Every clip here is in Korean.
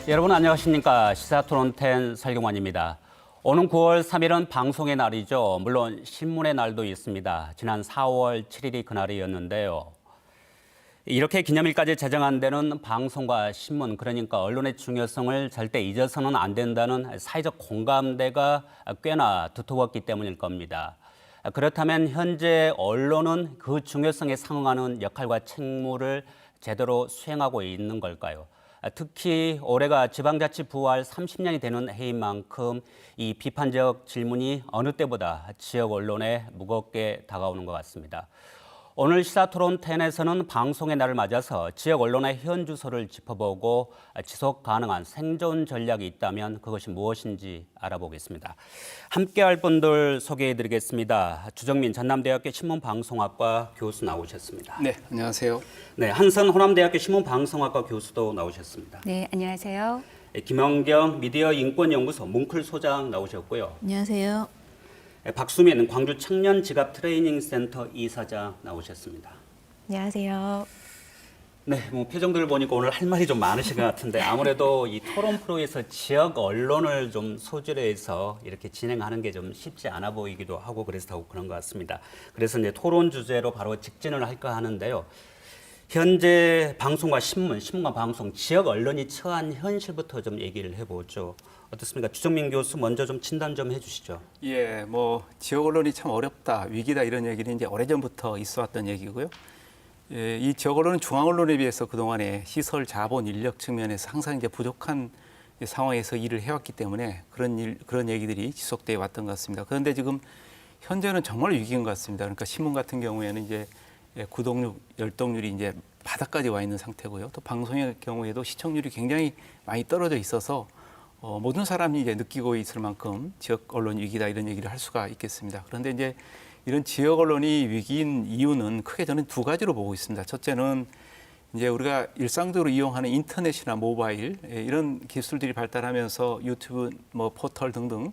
여러분 안녕하십니까. 시사토론텐 설경환입니다. 오는 9월 3일은 방송의 날이죠. 물론 신문의 날도 있습니다. 지난 4월 7일이 그날이었는데요. 이렇게 기념일까지 제정한 데는 방송과 신문, 그러니까 언론의 중요성을 절대 잊어서는 안 된다는 사회적 공감대가 꽤나 두터웠기 때문일 겁니다. 그렇다면 현재 언론은 그 중요성에 상응하는 역할과 책무를 제대로 수행하고 있는 걸까요? 특히 올해가 지방자치 부활 30년이 되는 해인 만큼 이 비판적 질문이 어느 때보다 지역 언론에 무겁게 다가오는 것 같습니다. 오늘 시사토론10에서는 방송의 날을 맞아서 지역 언론의 현 주소를 짚어보고 지속 가능한 생존 전략이 있다면 그것이 무엇인지 알아보겠습니다. 함께할 분들 소개해드리겠습니다. 주정민 전남대학교 신문방송학과 교수 나오셨습니다. 네, 안녕하세요. 네, 한선 호남대학교 신문방송학과 교수도 나오셨습니다. 네, 안녕하세요. 김영경 미디어인권연구소 뭉클 소장 나오셨고요. 안녕하세요. 박수민 광주 청년직업 트레이닝센터 이사장 나오셨습니다. 안녕하세요. 네, 표정들 보니까 오늘 할 말이 좀 많으신 것 같은데 아무래도 이 토론 프로에서 지역 언론을 좀 소재로 해서 이렇게 진행하는 게 좀 쉽지 않아 보이기도 하고 그래서 그런 것 같습니다. 그래서 이제 토론 주제로 바로 직진을 할까 하는데요. 현재 방송과 신문과 방송, 지역 언론이 처한 현실부터 좀 얘기를 해보죠. 어떻습니까? 주정민 교수 먼저 좀 진단 좀 해주시죠. 예, 지역 언론이 참 어렵다, 위기다 이런 얘기는 이제 오래전부터 있어왔던 얘기고요. 예, 이 지역 언론은 중앙 언론에 비해서 그동안에 시설, 자본, 인력 측면에서 항상 이제 부족한 상황에서 일을 해왔기 때문에 그런 얘기들이 지속돼 왔던 것 같습니다. 그런데 지금 현재는 정말 위기인 것 같습니다. 그러니까 신문 같은 경우에는 이제 구독률, 열독률이 이제 바닥까지 와 있는 상태고요. 또 방송의 경우에도 시청률이 굉장히 많이 떨어져 있어서 모든 사람이 이제 느끼고 있을 만큼 지역 언론 위기다 이런 얘기를 할 수가 있겠습니다. 그런데 이제 이런 지역 언론이 위기인 이유는 크게 저는 두 가지로 보고 있습니다. 첫째는 이제 우리가 일상적으로 이용하는 인터넷이나 모바일 이런 기술들이 발달하면서 유튜브, 포털 등등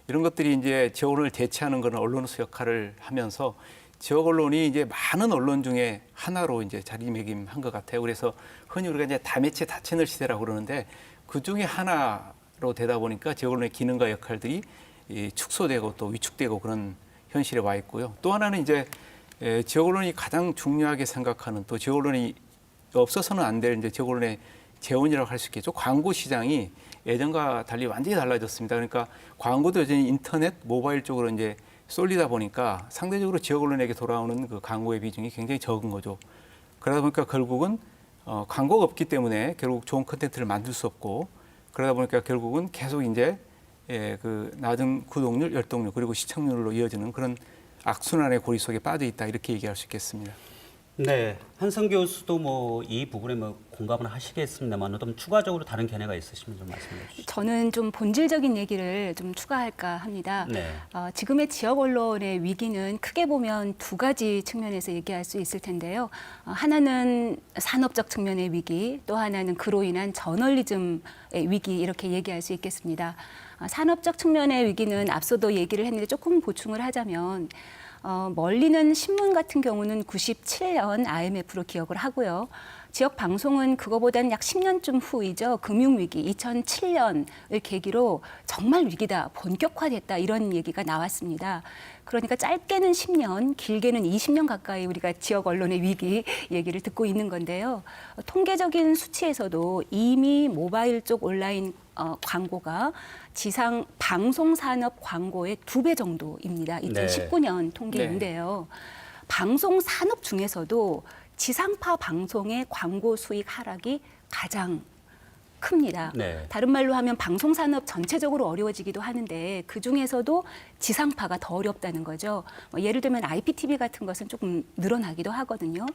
이런 것들이 이제 지역 언론을 대체하는 그런 언론으로서 역할을 하면서 지역 언론이 이제 많은 언론 중에 하나로 이제 자리매김한 것 같아요. 그래서 흔히 우리가 이제 다매체 다채널 시대라고 그러는데 그 중에 하나로 되다 보니까 지역 언론의 기능과 역할들이 축소되고 또 위축되고 그런 현실에 와 있고요. 또 하나는 이제 지역 언론이 가장 중요하게 생각하는 또 지역 언론이 없어서는 안 될 이제 지역 언론의 재원이라고 할 수 있겠죠. 광고 시장이 예전과 달리 완전히 달라졌습니다. 그러니까 광고도 여전히 인터넷, 모바일 쪽으로 이제 쏠리다 보니까 상대적으로 지역 언론에게 돌아오는 그 광고의 비중이 굉장히 적은 거죠. 그러다 보니까 결국은 광고가 없기 때문에 결국 좋은 콘텐츠를 만들 수 없고 그러다 보니까 결국은 계속 이제 그 낮은 구독률, 열독률 그리고 시청률로 이어지는 그런 악순환의 고리 속에 빠져 있다 이렇게 얘기할 수 있겠습니다. 네, 한성 교수도 이 부분에 공감을 하시겠습니다만 좀 추가적으로 다른 견해가 있으시면 좀 말씀해 주시죠. 저는 좀 본질적인 얘기를 좀 추가할까 합니다. 네. 지금의 지역 언론의 위기는 크게 보면 두 가지 측면에서 얘기할 수 있을 텐데요. 하나는 산업적 측면의 위기, 또 하나는 그로 인한 저널리즘의 위기 이렇게 얘기할 수 있겠습니다. 산업적 측면의 위기는 앞서도 얘기를 했는데 조금 보충을 하자면 멀리는 신문 같은 경우는 97년 IMF로 기억을 하고요. 지역 방송은 그거보다는 약 10년쯤 후이죠. 금융위기 2007년을 계기로 정말 위기다, 본격화됐다 이런 얘기가 나왔습니다. 그러니까 짧게는 10년, 길게는 20년 가까이 우리가 지역 언론의 위기 얘기를 듣고 있는 건데요. 통계적인 수치에서도 이미 모바일 쪽 온라인 광고가 지상 방송 산업 광고의 2배 정도입니다. 2019년 통계인데요. 방송 산업 중에서도 지상파 방송의 광고 수익 하락이 가장 큽니다. 네. 다른 말로 하면 방송 산업 전체적으로 어려워지기도 하는데 그중에서도 지상파가 더 어렵다는 거죠. 예를 들면 IPTV 같은 것은 조금 늘어나기도 하거든요.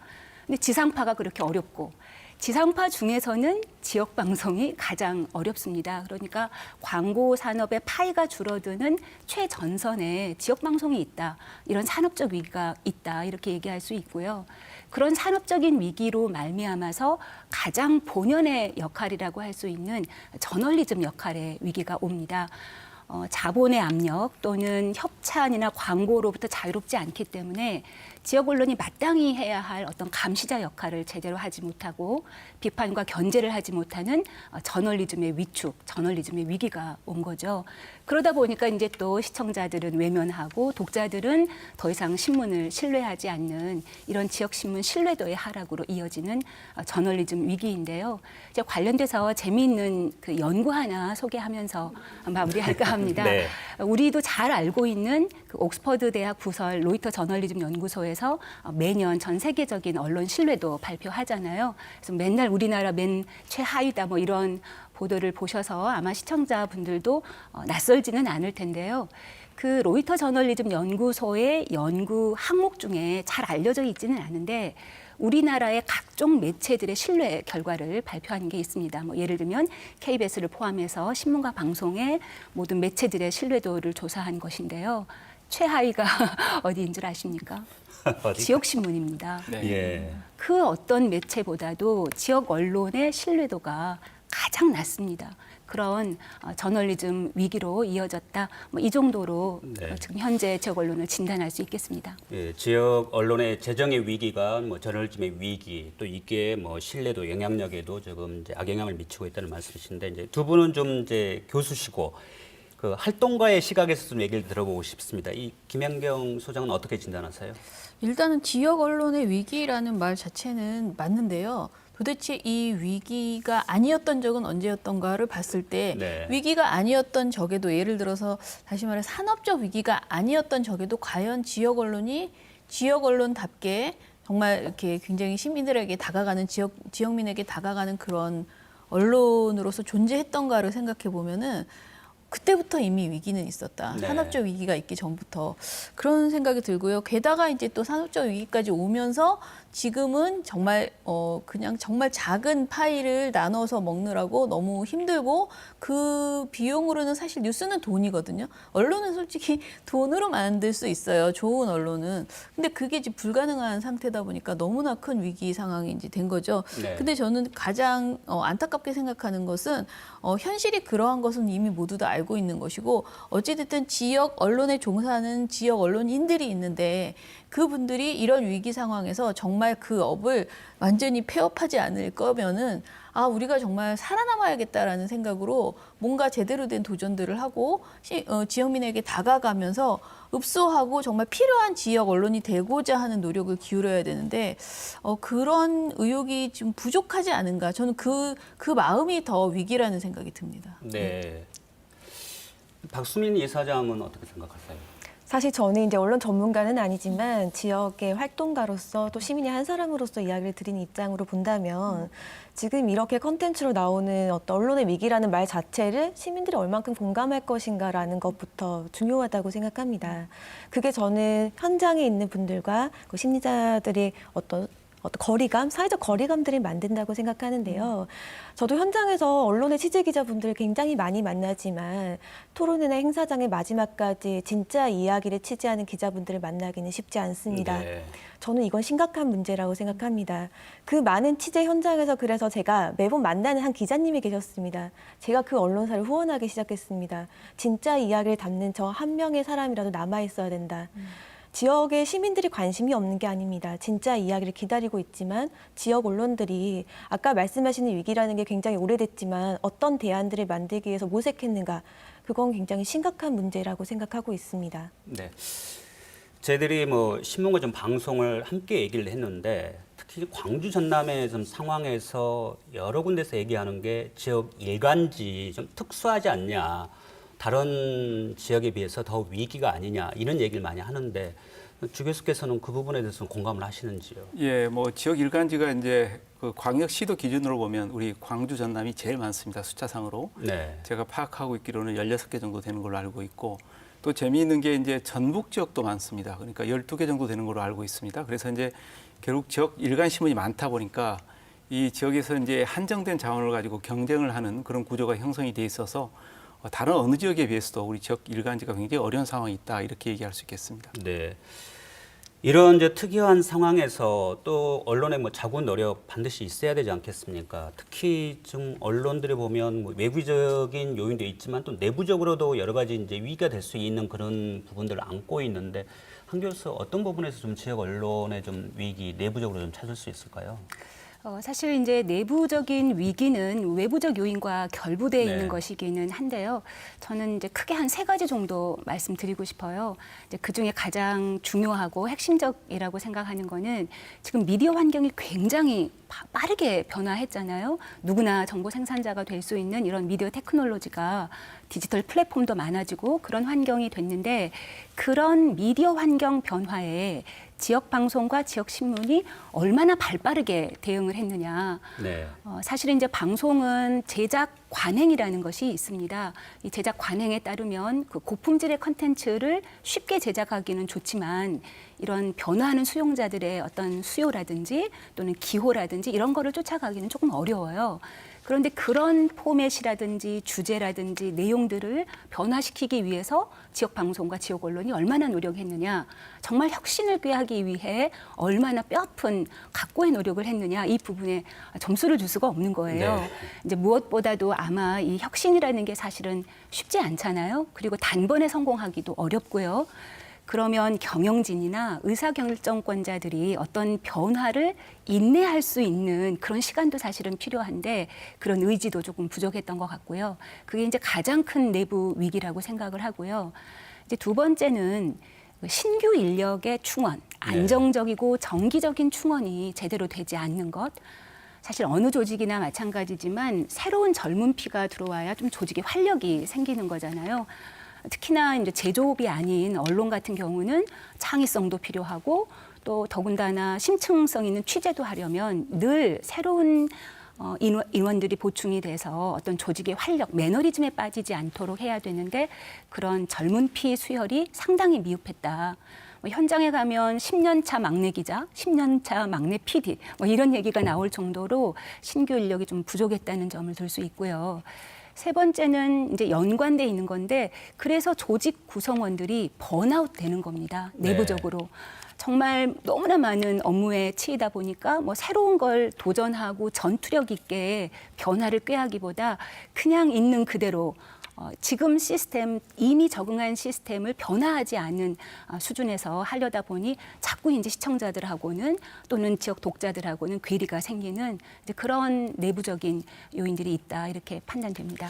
근데 지상파가 그렇게 어렵고 지상파 중에서는 지역 방송이 가장 어렵습니다. 그러니까 광고 산업의 파이가 줄어드는 최전선에 지역 방송이 있다. 이런 산업적 위기가 있다. 이렇게 얘기할 수 있고요. 그런 산업적인 위기로 말미암아서 가장 본연의 역할이라고 할 수 있는 저널리즘 역할의 위기가 옵니다. 자본의 압력 또는 협찬이나 광고로부터 자유롭지 않기 때문에 지역 언론이 마땅히 해야 할 어떤 감시자 역할을 제대로 하지 못하고 비판과 견제를 하지 못하는 저널리즘의 위축, 저널리즘의 위기가 온 거죠. 그러다 보니까 이제 또 시청자들은 외면하고 독자들은 더 이상 신문을 신뢰하지 않는 이런 지역 신문 신뢰도의 하락으로 이어지는 저널리즘 위기인데요. 이제 관련돼서 재미있는 그 연구 하나 소개하면서 마무리할까 합니다. 네. 우리도 잘 알고 있는 그 옥스퍼드 대학 부설 로이터 저널리즘 연구소에서 매년 전 세계적인 언론 신뢰도 발표하잖아요. 그래서 맨날 우리나라 맨 최하위다 뭐 이런 보도를 보셔서 아마 시청자분들도 낯설지는 않을 텐데요. 그 로이터 저널리즘 연구소의 연구 항목 중에 잘 알려져 있지는 않은데 우리나라의 각종 매체들의 신뢰 결과를 발표한 게 있습니다. 뭐 예를 들면 KBS를 포함해서 신문과 방송의 모든 매체들의 신뢰도를 조사한 것인데요. 최하위가 어디인 줄 아십니까? 어디? 지역신문입니다. 네. 예. 그 어떤 매체보다도 지역 언론의 신뢰도가 가장 낮습니다. 그런 저널리즘 위기로 이어졌다. 뭐 이 정도로 네. 지금 현재 지역 언론을 진단할 수 있겠습니다. 예, 지역 언론의 재정의 위기가 뭐 저널리즘의 위기 또 이게 뭐 신뢰도 영향력에도 조금 이제 악영향을 미치고 있다는 말씀이신데 이제 두 분은 좀 이제 교수시고 그 활동가의 시각에서 좀 얘기를 들어보고 싶습니다. 이 김연경 소장은 어떻게 진단하세요? 일단은 지역 언론의 위기라는 말 자체는 맞는데요. 도대체 이 위기가 아니었던 적은 언제였던가를 봤을 때 네. 위기가 아니었던 적에도 예를 들어서 다시 말해 산업적 위기가 아니었던 적에도 과연 지역 언론이 지역 언론답게 정말 이렇게 굉장히 시민들에게 다가가는 지역민에게 다가가는 그런 언론으로서 존재했던가를 생각해 보면은 그때부터 이미 위기는 있었다. 네. 산업적 위기가 있기 전부터 그런 생각이 들고요. 게다가 이제 또 산업적 위기까지 오면서 지금은 정말 그냥 정말 작은 파이를 나눠서 먹느라고 너무 힘들고 그 비용으로는 사실 뉴스는 돈이거든요. 언론은 솔직히 돈으로 만들 수 있어요. 좋은 언론은. 근데 그게 이제 불가능한 상태다 보니까 너무나 큰 위기 상황이 이제 된 거죠. 네. 근데 저는 가장 안타깝게 생각하는 것은 현실이 그러한 것은 이미 모두 다 알고 있는 것이고 어찌됐든 지역 언론에 종사하는 지역 언론인들이 있는데 그분들이 이런 위기 상황에서 정말 그 업을 완전히 폐업하지 않을 거면은 우리가 정말 살아남아야겠다라는 생각으로 뭔가 제대로 된 도전들을 하고 지역민에게 다가가면서 읍소하고 정말 필요한 지역 언론이 되고자 하는 노력을 기울여야 되는데 그런 의욕이 좀 부족하지 않은가. 저는 그 마음이 더 위기라는 생각이 듭니다. 네. 박수민 이사장은 어떻게 생각하세요? 사실 저는 이제 언론 전문가는 아니지만 지역의 활동가로서 또 시민의 한 사람으로서 이야기를 드리는 입장으로 본다면 지금 이렇게 컨텐츠로 나오는 어떤 언론의 위기라는 말 자체를 시민들이 얼만큼 공감할 것인가라는 것부터 중요하다고 생각합니다. 그게 저는 현장에 있는 분들과 그 심리자들이 어떤 거리감, 사회적 거리감들을 만든다고 생각하는데요. 저도 현장에서 언론의 취재기자분들을 굉장히 많이 만나지만 토론회나 행사장의 마지막까지 진짜 이야기를 취재하는 기자분들을 만나기는 쉽지 않습니다. 네. 저는 이건 심각한 문제라고 생각합니다. 그 많은 취재 현장에서 그래서 제가 매번 만나는 한 기자님이 계셨습니다. 제가 그 언론사를 후원하기 시작했습니다. 진짜 이야기를 담는 저 한 명의 사람이라도 남아있어야 된다. 지역의 시민들이 관심이 없는 게 아닙니다. 진짜 이야기를 기다리고 있지만 지역 언론들이 아까 말씀하시는 위기라는 게 굉장히 오래됐지만 어떤 대안들을 만들기 위해서 모색했는가. 그건 굉장히 심각한 문제라고 생각하고 있습니다. 네. 저희들이 뭐 신문과 좀 방송을 함께 얘기를 했는데 특히 광주 전남의 좀 상황에서 여러 군데서 얘기하는 게 지역 일간지 좀 특수하지 않냐. 다른 지역에 비해서 더 위기가 아니냐 이런 얘기를 많이 하는데 주 교수께서는 그 부분에 대해서는 공감을 하시는지요? 예, 뭐 지역 일간지가 이제 그 광역시도 기준으로 보면 우리 광주 전남이 제일 많습니다. 숫자상으로. 네. 제가 파악하고 있기로는 16개 정도 되는 걸로 알고 있고 또 재미있는 게 이제 전북 지역도 많습니다. 그러니까 12개 정도 되는 걸로 알고 있습니다. 그래서 이제 결국 지역 일간 신문이 많다 보니까 이 지역에서 이제 한정된 자원을 가지고 경쟁을 하는 그런 구조가 형성이 돼 있어서 다른 어느 지역에 비해서도 우리 지역 일간지가 굉장히 어려운 상황이 있다 이렇게 얘기할 수 있겠습니다. 네. 이런 이제 특이한 상황에서 또 언론의 뭐 자구 노력 반드시 있어야 되지 않겠습니까? 특히 좀 언론들이 보면 뭐 외부적인 요인도 있지만 또 내부적으로도 여러 가지 이제 위기가 될 수 있는 그런 부분들을 안고 있는데 한 교수 어떤 부분에서 좀 지역 언론의 좀 위기 내부적으로 좀 찾을 수 있을까요? 사실 이제 내부적인 위기는 외부적 요인과 결부되어 네. 있는 것이기는 한데요. 저는 이제 크게 한 3가지 정도 말씀드리고 싶어요. 이제 그 중에 가장 중요하고 핵심적이라고 생각하는 거는 지금 미디어 환경이 굉장히 빠르게 변화했잖아요. 누구나 정보 생산자가 될 수 있는 이런 미디어 테크놀로지가 디지털 플랫폼도 많아지고 그런 환경이 됐는데 그런 미디어 환경 변화에 지역 방송과 지역 신문이 얼마나 발빠르게 대응을 했느냐. 네. 사실 이제 방송은 제작 관행이라는 것이 있습니다. 이 제작 관행에 따르면 그 고품질의 컨텐츠를 쉽게 제작하기는 좋지만 이런 변화하는 수용자들의 어떤 수요라든지 또는 기호라든지 이런 거를 쫓아가기는 조금 어려워요. 그런데 그런 포맷이라든지 주제라든지 내용들을 변화시키기 위해서 지역 방송과 지역 언론이 얼마나 노력했느냐, 정말 혁신을 꾀하기 위해 얼마나 뼈아픈 각고의 노력을 했느냐, 이 부분에 점수를 줄 수가 없는 거예요. 네. 이제 무엇보다도 아마 이 혁신이라는 게 사실은 쉽지 않잖아요. 그리고 단번에 성공하기도 어렵고요. 그러면 경영진이나 의사결정권자들이 어떤 변화를 인내할 수 있는 그런 시간도 사실은 필요한데 그런 의지도 조금 부족했던 것 같고요. 그게 이제 가장 큰 내부 위기라고 생각을 하고요. 이제 2번째는 신규 인력의 충원, 안정적이고 정기적인 충원이 제대로 되지 않는 것. 사실 어느 조직이나 마찬가지지만 새로운 젊은 피가 들어와야 좀 조직의 활력이 생기는 거잖아요. 특히나 이제 제조업이 아닌 언론 같은 경우는 창의성도 필요하고 또 더군다나 심층성 있는 취재도 하려면 늘 새로운 인원들이 보충이 돼서 어떤 조직의 활력, 매너리즘에 빠지지 않도록 해야 되는데 그런 젊은 피 수혈이 상당히 미흡했다. 현장에 가면 10년 차 막내 기자, 10년 차 막내 PD 이런 얘기가 나올 정도로 신규 인력이 좀 부족했다는 점을 들 수 있고요. 3번째는 이제 연관돼 있는 건데 그래서 조직 구성원들이 번아웃 되는 겁니다. 내부적으로. 네. 정말 너무나 많은 업무에 치이다 보니까 뭐 새로운 걸 도전하고 전투력 있게 변화를 꾀하기보다 그냥 있는 그대로 지금 시스템, 이미 적응한 시스템을 변화하지 않는 수준에서 하려다 보니 자꾸 이제 시청자들하고는 또는 지역 독자들하고는 괴리가 생기는 이제 그런 내부적인 요인들이 있다 이렇게 판단됩니다.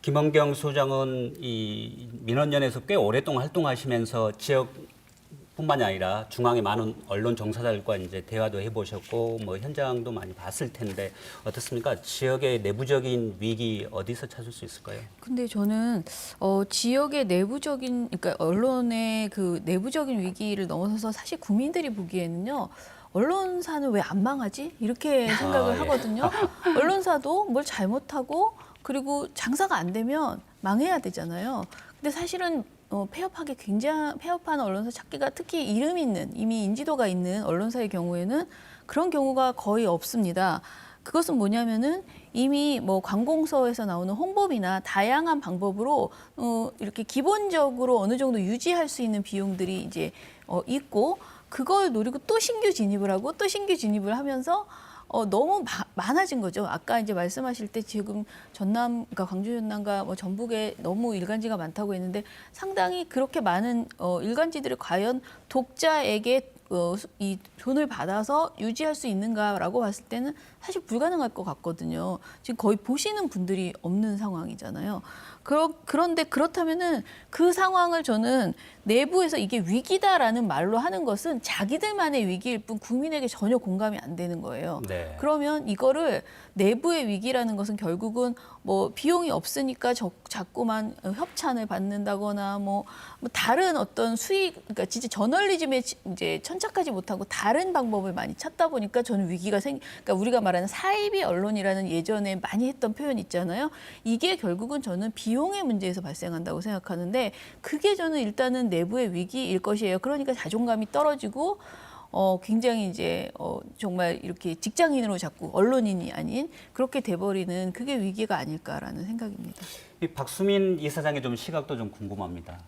김원경 소장은 이 민원연에서 꽤 오랫동안 활동하시면서 지역뿐만이 아니라 중앙의 많은 언론 종사자들과 이제 대화도 해보셨고 뭐 현장도 많이 봤을 텐데 어떻습니까? 지역의 내부적인 위기 어디서 찾을 수 있을까요? 근데 저는 지역의 내부적인, 그러니까 언론의 그 내부적인 위기를 넘어서서 사실 국민들이 보기에는요. 언론사는 왜 안 망하지? 이렇게 생각을 하거든요. 언론사도 뭘 잘못하고 그리고 장사가 안 되면 망해야 되잖아요. 근데 사실은 폐업한 언론사 찾기가 특히 이름 있는, 이미 인지도가 있는 언론사의 경우에는 그런 경우가 거의 없습니다. 그것은 뭐냐면은 이미 뭐 관공서에서 나오는 홍보비나 다양한 방법으로 이렇게 기본적으로 어느 정도 유지할 수 있는 비용들이 이제 있고 그걸 노리고 또 신규 진입을 하고 또 신규 진입을 하면서 너무 많아진 거죠. 아까 이제 말씀하실 때 지금 전남, 그러니까 광주 전남과 뭐 전북에 너무 일간지가 많다고 했는데 상당히 그렇게 많은 일간지들이 과연 독자에게 이 돈을 받아서 유지할 수 있는가라고 봤을 때는 사실 불가능할 것 같거든요. 지금 거의 보시는 분들이 없는 상황이잖아요. 그런데 그렇다면은 그 상황을 저는 내부에서 이게 위기다라는 말로 하는 것은 자기들만의 위기일 뿐 국민에게 전혀 공감이 안 되는 거예요. 네. 그러면 이거를 내부의 위기라는 것은 결국은 뭐 비용이 없으니까 자꾸만 협찬을 받는다거나 뭐 다른 어떤 수익, 그러니까 진짜 저널리즘에 이제 천착하지 못하고 다른 방법을 많이 찾다 보니까 저는 위기가 그러니까 우리가 말하는 사이비 언론이라는 예전에 많이 했던 표현 있잖아요. 이게 결국은 저는 비용의 문제에서 발생한다고 생각하는데 그게 저는 일단은 내부의 위기일 것이에요. 그러니까 자존감이 떨어지고 굉장히 이제 정말 이렇게 직장인으로 자꾸 언론인이 아닌 그렇게 돼버리는 그게 위기가 아닐까라는 생각입니다. 이 박수민 이사장의 좀 시각도 좀 궁금합니다.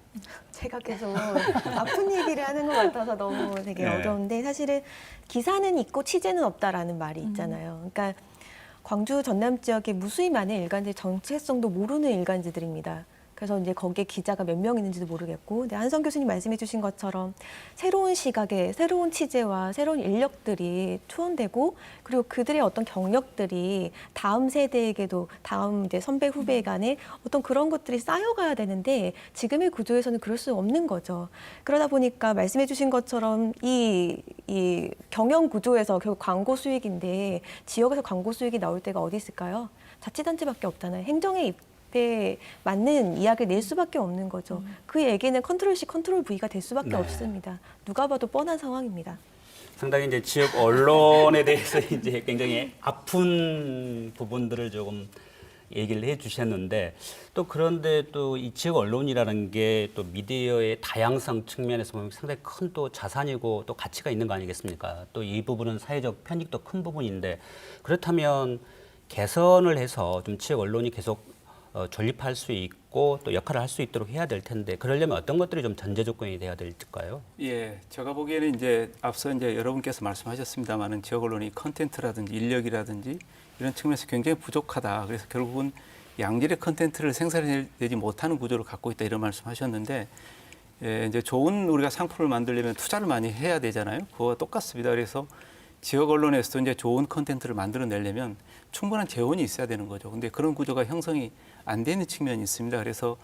제가 계속 아픈 얘기를 하는 것 같아서 너무 되게 네. 어려운데 사실은 기사는 있고 취재는 없다라는 말이 있잖아요. 그러니까 광주 전남 지역에 무수히 많은 일간지 정체성도 모르는 일간지들입니다. 그래서 이제 거기에 기자가 몇 명 있는지도 모르겠고, 근데 한성 교수님 말씀해 주신 것처럼 새로운 시각에 새로운 취재와 새로운 인력들이 투혼되고, 그리고 그들의 어떤 경력들이 다음 세대에게도 다음 이제 선배 후배 간에 어떤 그런 것들이 쌓여가야 되는데 지금의 구조에서는 그럴 수 없는 거죠. 그러다 보니까 말씀해 주신 것처럼 이 경영 구조에서 결국 광고 수익인데 지역에서 광고 수익이 나올 때가 어디 있을까요? 자치단체밖에 없잖아요. 행정의 입에 맞는 이야기를 낼 수밖에 없는 거죠. 그 얘기는 컨트롤 C, 컨트롤 V가 될 수밖에 네. 없습니다. 누가 봐도 뻔한 상황입니다. 상당히 이제 지역 언론에 대해서 이제 굉장히 아픈 부분들을 조금 얘기를 해주셨는데, 또 그런데 또 이 지역 언론이라는 게 또 미디어의 다양성 측면에서 보면 상당히 큰 또 자산이고 또 가치가 있는 거 아니겠습니까? 또 이 부분은 사회적 편익도 큰 부분인데, 그렇다면 개선을 해서 좀 지역 언론이 계속 존립할 수 있고 또 역할을 할 수 있도록 해야 될 텐데, 그러려면 어떤 것들이 좀 전제 조건이 돼야 될까요? 예, 제가 보기에는 이제 앞서 이제 여러분께서 말씀하셨습니다만은 지역 언론이 컨텐츠라든지 인력이라든지 이런 측면에서 굉장히 부족하다. 그래서 결국은 양질의 컨텐츠를 생산해내지 못하는 구조를 갖고 있다, 이런 말씀하셨는데, 예, 이제 좋은 우리가 상품을 만들려면 투자를 많이 해야 되잖아요. 그거와 똑같습니다. 그래서 지역 언론에서도 이제 좋은 컨텐츠를 만들어내려면 충분한 재원이 있어야 되는 거죠. 근데 그런 구조가 형성이 안 되는 측면이 있습니다. 그래서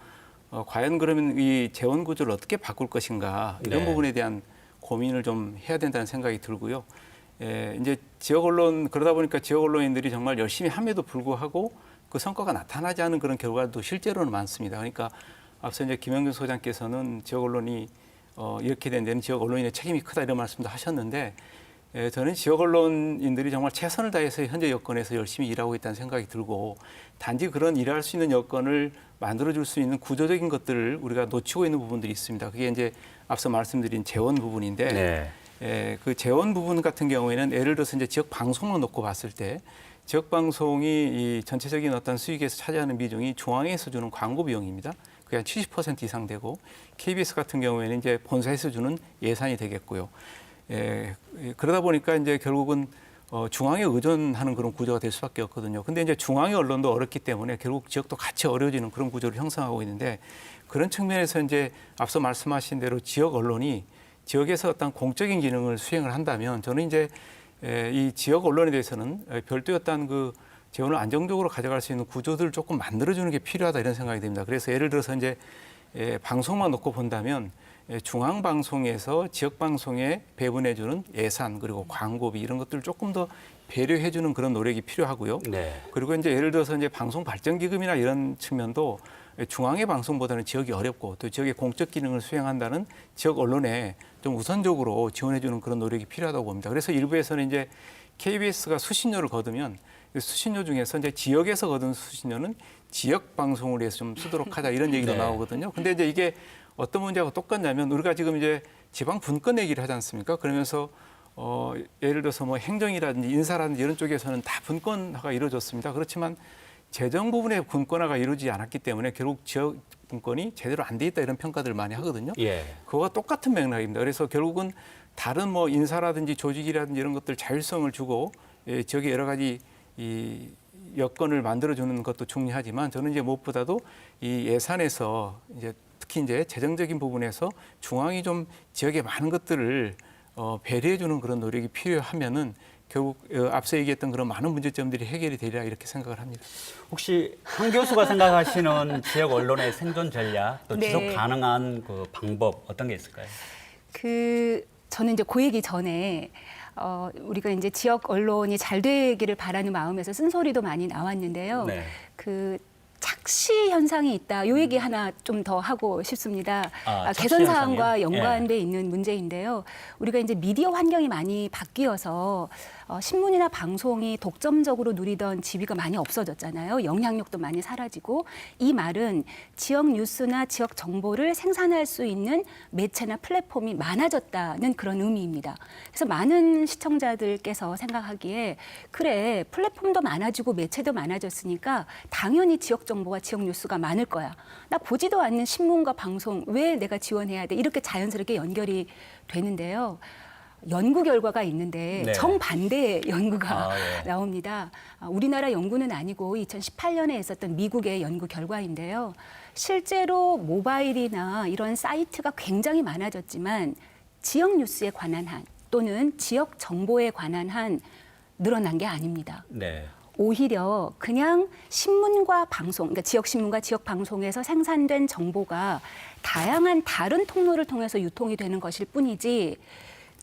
과연 그러면 이 재원 구조를 어떻게 바꿀 것인가, 이런 네. 부분에 대한 고민을 좀 해야 된다는 생각이 들고요. 예, 이제 지역 언론, 그러다 보니까 지역 언론인들이 정말 열심히 함에도 불구하고 그 성과가 나타나지 않은 그런 결과도 실제로는 많습니다. 그러니까 앞서 이제 김영균 소장께서는 지역 언론이 이렇게 된 데는 지역 언론인의 책임이 크다, 이런 말씀도 하셨는데, 예, 저는 지역 언론인들이 정말 최선을 다해서 현재 여건에서 열심히 일하고 있다는 생각이 들고, 단지 그런 일할 수 있는 여건을 만들어줄 수 있는 구조적인 것들을 우리가 놓치고 있는 부분들이 있습니다. 그게 이제 앞서 말씀드린 재원 부분인데, 네. 예, 그 재원 부분 같은 경우에는 예를 들어서 이제 지역 방송을 놓고 봤을 때, 지역 방송이 이 전체적인 어떤 수익에서 차지하는 비중이 중앙에서 주는 광고 비용입니다. 그게 한 70% 이상 되고, KBS 같은 경우에는 이제 본사에서 주는 예산이 되겠고요. 예, 그러다 보니까 이제 결국은 중앙에 의존하는 그런 구조가 될 수밖에 없거든요. 근데 이제 중앙의 언론도 어렵기 때문에 결국 지역도 같이 어려워지는 그런 구조를 형성하고 있는데, 그런 측면에서 이제 앞서 말씀하신 대로 지역 언론이 지역에서 어떤 공적인 기능을 수행을 한다면, 저는 이제 이 지역 언론에 대해서는 별도의 어떤 그 재원을 안정적으로 가져갈 수 있는 구조들을 조금 만들어주는 게 필요하다, 이런 생각이 듭니다. 그래서 예를 들어서 이제 방송만 놓고 본다면, 중앙 방송에서 지역 방송에 배분해주는 예산, 그리고 광고비, 이런 것들을 조금 더 배려해주는 그런 노력이 필요하고요. 네. 그리고 이제 예를 들어서 이제 방송 발전 기금이나 이런 측면도 중앙의 방송보다는 지역이 어렵고 또 지역의 공적 기능을 수행한다는 지역 언론에 좀 우선적으로 지원해주는 그런 노력이 필요하다고 봅니다. 그래서 일부에서는 이제 KBS가 수신료를 거두면 수신료 중에서 이제 지역에서 거둔 수신료는 지역 방송을 위해서 좀 쓰도록 하자, 이런 얘기도 네. 나오거든요. 근데 이제 이게 어떤 문제하고 똑같냐면, 우리가 지금 이제 지방 분권 얘기를 하지 않습니까? 그러면서 예를 들어서 뭐 행정이라든지 인사라든지 이런 쪽에서는 다 분권화가 이루어졌습니다. 그렇지만 재정 부분의 분권화가 이루어지지 않았기 때문에 결국 지역 분권이 제대로 안 돼 있다, 이런 평가들을 많이 하거든요. 예. 그거와 똑같은 맥락입니다. 그래서 결국은 다른 뭐 인사라든지 조직이라든지 이런 것들 자율성을 주고 지역에 여러 가지 이 여건을 만들어주는 것도 중요하지만, 저는 이제 무엇보다도 이 예산에서 이제 특히 이제 재정적인 부분에서 중앙이 좀 지역의 많은 것들을 배려해주는 그런 노력이 필요하면은 결국 앞서 얘기했던 그런 많은 문제점들이 해결이 되리라, 이렇게 생각을 합니다. 혹시 한 교수가 생각하시는 지역 언론의 생존 전략, 또 네. 지속 가능한 그 방법, 어떤 게 있을까요? 저는 이제 그 얘기 전에 우리가 이제 지역 언론이 잘 되기를 바라는 마음에서 쓴소리도 많이 나왔는데요. 네. 그 착시 현상이 있다. 요 얘기 하나 좀 더 하고 싶습니다. 착시 개선 사항과 현상이요? 연관돼 있는 문제인데요. 우리가 이제 미디어 환경이 많이 바뀌어서 신문이나 방송이 독점적으로 누리던 지위가 많이 없어졌잖아요. 영향력도 많이 사라지고 이 말은 지역 뉴스나 지역 정보를 생산할 수 있는 매체나 플랫폼이 많아졌다는 그런 의미입니다. 그래서 많은 시청자들께서 생각하기에 그래 플랫폼도 많아지고 매체도 많아졌으니까 당연히 지역 정보와 지역 뉴스가 많을 거야. 나 보지도 않는 신문과 방송 왜 내가 지원해야 돼? 이렇게 자연스럽게 연결이 되는데요. 연구 결과가 있는데 네. 정반대의 연구가 예. 나옵니다. 우리나라 연구는 아니고 2018년에 있었던 미국의 연구 결과인데요. 실제로 모바일이나 이런 사이트가 굉장히 많아졌지만 지역 뉴스에 관한 한 또는 지역 정보에 관한 한 늘어난 게 아닙니다. 네. 오히려 그냥 신문과 방송, 그러니까 지역 신문과 지역 방송에서 생산된 정보가 다양한 다른 통로를 통해서 유통이 되는 것일 뿐이지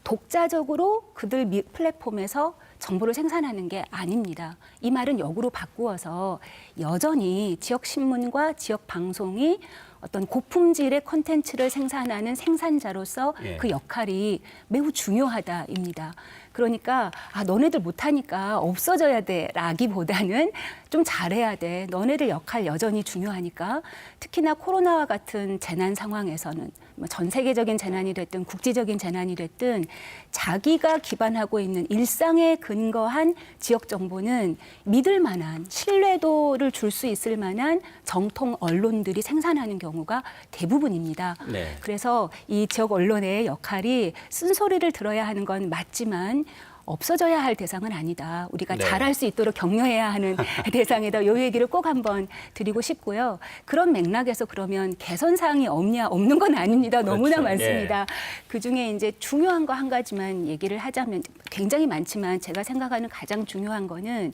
독자적으로 그들 플랫폼에서 정보를 생산하는 게 아닙니다. 이 말은 역으로 바꾸어서 여전히 지역 신문과 지역 방송이 어떤 고품질의 콘텐츠를 생산하는 생산자로서 예. 그 역할이 매우 중요하다입니다. 그러니까 너네들 못하니까 없어져야 돼라기보다는 좀 잘해야 돼. 너네들 역할 여전히 중요하니까 특히나 코로나와 같은 재난 상황에서는 전 세계적인 재난이 됐든 국제적인 재난이 됐든 자기가 기반하고 있는 일상에 근거한 지역 정보는 믿을 만한 신뢰도를 줄 수 있을 만한 정통 언론들이 생산하는 경우가 대부분입니다. 네. 그래서 이 지역 언론의 역할이 쓴소리를 들어야 하는 건 맞지만 없어져야 할 대상은 아니다. 우리가 네. 잘할 수 있도록 격려해야 하는 대상이다. 이 얘기를 꼭 한번 드리고 싶고요. 그런 맥락에서 그러면 개선 사항이 없는 건 아닙니다. 너무나 그렇죠. 많습니다. 그중에 이제 중요한 거 한 가지만 얘기를 하자면 굉장히 많지만 제가 생각하는 가장 중요한 거는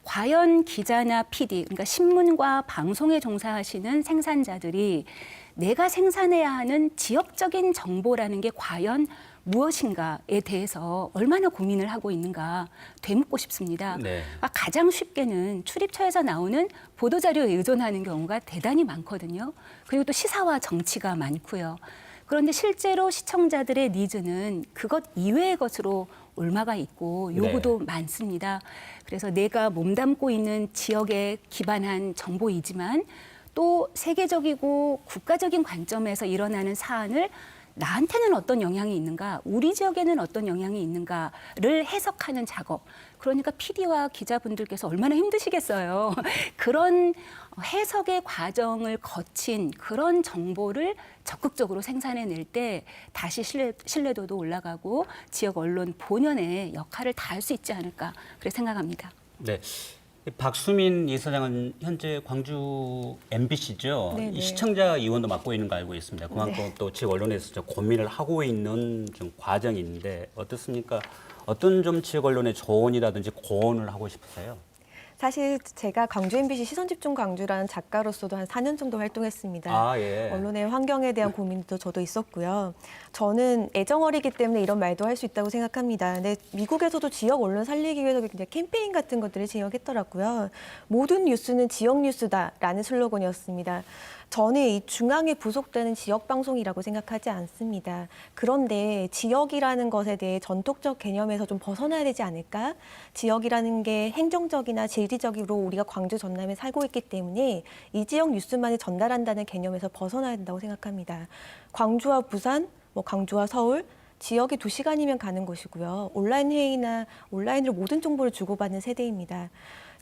과연 기자나 PD, 그러니까 신문과 방송에 종사하시는 생산자들이 내가 생산해야 하는 지역적인 정보라는 게 과연 무엇인가에 대해서 얼마나 고민을 하고 있는가 되묻고 싶습니다. 네. 가장 쉽게는 출입처에서 나오는 보도자료에 의존하는 경우가 대단히 많거든요. 그리고 또 시사와 정치가 많고요. 그런데 실제로 시청자들의 니즈는 그것 이외의 것으로 올마가 있고 요구도 많습니다. 그래서 내가 몸담고 있는 지역에 기반한 정보이지만 또 세계적이고 국가적인 관점에서 일어나는 사안을 나한테는 어떤 영향이 있는가, 우리 지역에는 어떤 영향이 있는가를 해석하는 작업. 그러니까 PD와 기자분들께서 얼마나 힘드시겠어요. 그런 해석의 과정을 거친 그런 정보를 적극적으로 생산해낼 때 다시 신뢰도도 올라가고 지역 언론 본연의 역할을 다할 수 있지 않을까 그렇게 생각합니다. 네. 박수민 이사장은 현재 광주 MBC죠. 네네. 이 시청자 위원도 맡고 있는 거 알고 있습니다. 그만큼 또 지역 언론에서 좀 고민을 하고 있는 좀 과정이 있는데 어떻습니까? 어떤 좀 지역 언론의 조언이라든지 고언을 하고 싶으세요? 사실 제가 광주 MBC 시선집중 광주라는 작가로서도 한 4년 정도 활동했습니다. 아, 예. 언론의 환경에 대한 고민도 저도 있었고요. 저는 애정어리기 때문에 이런 말도 할 수 있다고 생각합니다. 근데 미국에서도 지역 언론 살리기 위해서 굉장히 캠페인 같은 것들을 진행했더라고요. 모든 뉴스는 지역 뉴스다라는 슬로건이었습니다. 저는 이 중앙에 부속되는 지역 방송이라고 생각하지 않습니다. 그런데 지역이라는 것에 대해 전통적 개념에서 좀 벗어나야 되지 않을까? 지역이라는 게 행정적이나 질리적으로 우리가 광주 전남에 살고 있기 때문에 이 지역 뉴스만을 전달한다는 개념에서 벗어나야 된다고 생각합니다. 광주와 부산, 광주와 서울, 지역이 2시간이면 가는 곳이고요. 온라인 회의나 온라인으로 모든 정보를 주고받는 세대입니다.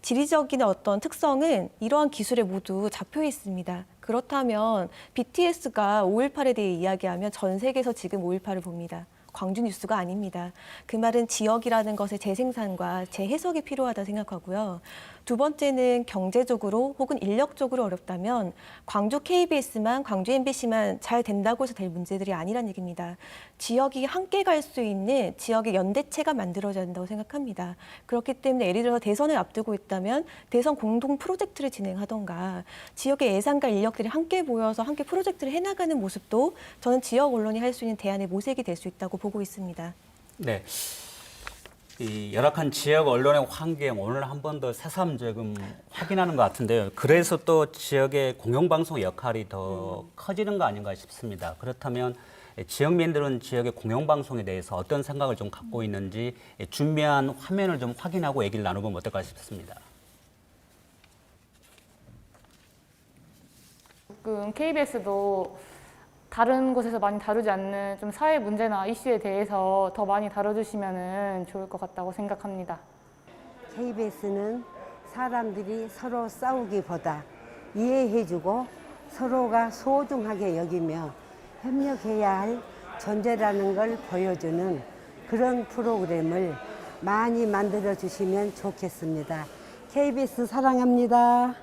지리적인 어떤 특성은 이러한 기술에 모두 잡혀 있습니다. 그렇다면 BTS가 5.18에 대해 이야기하면 전 세계에서 지금 5.18을 봅니다. 광주 뉴스가 아닙니다. 그 말은 지역이라는 것의 재생산과 재해석이 필요하다 생각하고요. 두 번째는 경제적으로 혹은 인력적으로 어렵다면 광주 KBS만, 광주 MBC만 잘 된다고 해서 될 문제들이 아니란 얘기입니다. 지역이 함께 갈 수 있는 지역의 연대체가 만들어져야 된다고 생각합니다. 그렇기 때문에 예를 들어서 대선을 앞두고 있다면 대선 공동 프로젝트를 진행하던가 지역의 예산과 인력들이 함께 모여서 함께 프로젝트를 해나가는 모습도 저는 지역 언론이 할 수 있는 대안의 모색이 될 수 있다고 보고 있습니다. 네. 이 열악한 지역 언론의 환경 오늘 한 번 더 새삼 확인하는 것 같은데요. 그래서 또 지역의 공영방송 역할이 더 커지는 거 아닌가 싶습니다. 그렇다면 지역민들은 지역의 공영방송에 대해서 어떤 생각을 좀 갖고 있는지 준비한 화면을 좀 확인하고 얘기를 나눠보면 어떨까 싶습니다. 조금 KBS도 다른 곳에서 많이 다루지 않는 좀 사회 문제나 이슈에 대해서 더 많이 다뤄주시면 좋을 것 같다고 생각합니다. KBS는 사람들이 서로 싸우기보다 이해해주고 서로가 소중하게 여기며 협력해야 할 존재라는 걸 보여주는 그런 프로그램을 많이 만들어주시면 좋겠습니다. KBS 사랑합니다.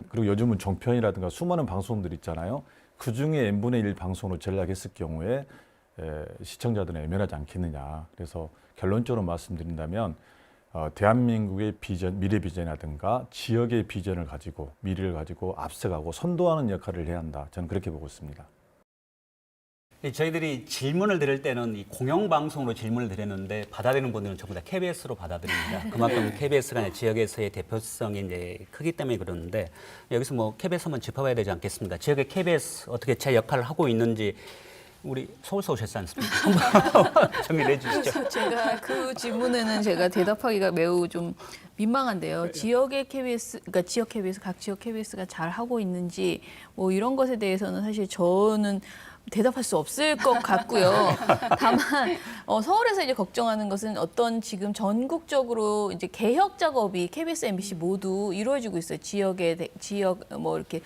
그리고 요즘은 종편이라든가 수많은 방송들 있잖아요. 그중에 n분의 1 방송으로 전락했을 경우에 시청자들은 애매하지 않겠느냐. 그래서 결론적으로 말씀드린다면 대한민국의 비전, 미래 비전이라든가 지역의 비전을 가지고 미래를 가지고 앞서가고 선도하는 역할을 해야 한다. 저는 그렇게 보고 있습니다. 저희들이 질문을 드릴 때는 이 공영방송으로 질문을 드렸는데 받아들이는 분들은 전부 다 KBS로 받아들입니다. 그만큼 KBS가 지역에서의 대표성이 이제 크기 때문에 그러는데 여기서 뭐 KBS 한번 짚어봐야 되지 않겠습니까? 지역의 KBS 어떻게 제 역할을 하고 있는지 우리 서울서 오셨지 않습니까? 한번 정리해 주시죠. 그래서 제가 그 질문에는 제가 대답하기가 매우 좀 민망한데요. 지역의 KBS, 그러니까 지역 KBS, 각 지역 KBS가 잘 하고 있는지 뭐 이런 것에 대해서는 사실 저는 대답할 수 없을 것 같고요. 다만 서울에서 이제 걱정하는 것은 어떤 지금 전국적으로 이제 개혁 작업이 KBS, MBC 모두 이루어지고 있어요. 지역 뭐 이렇게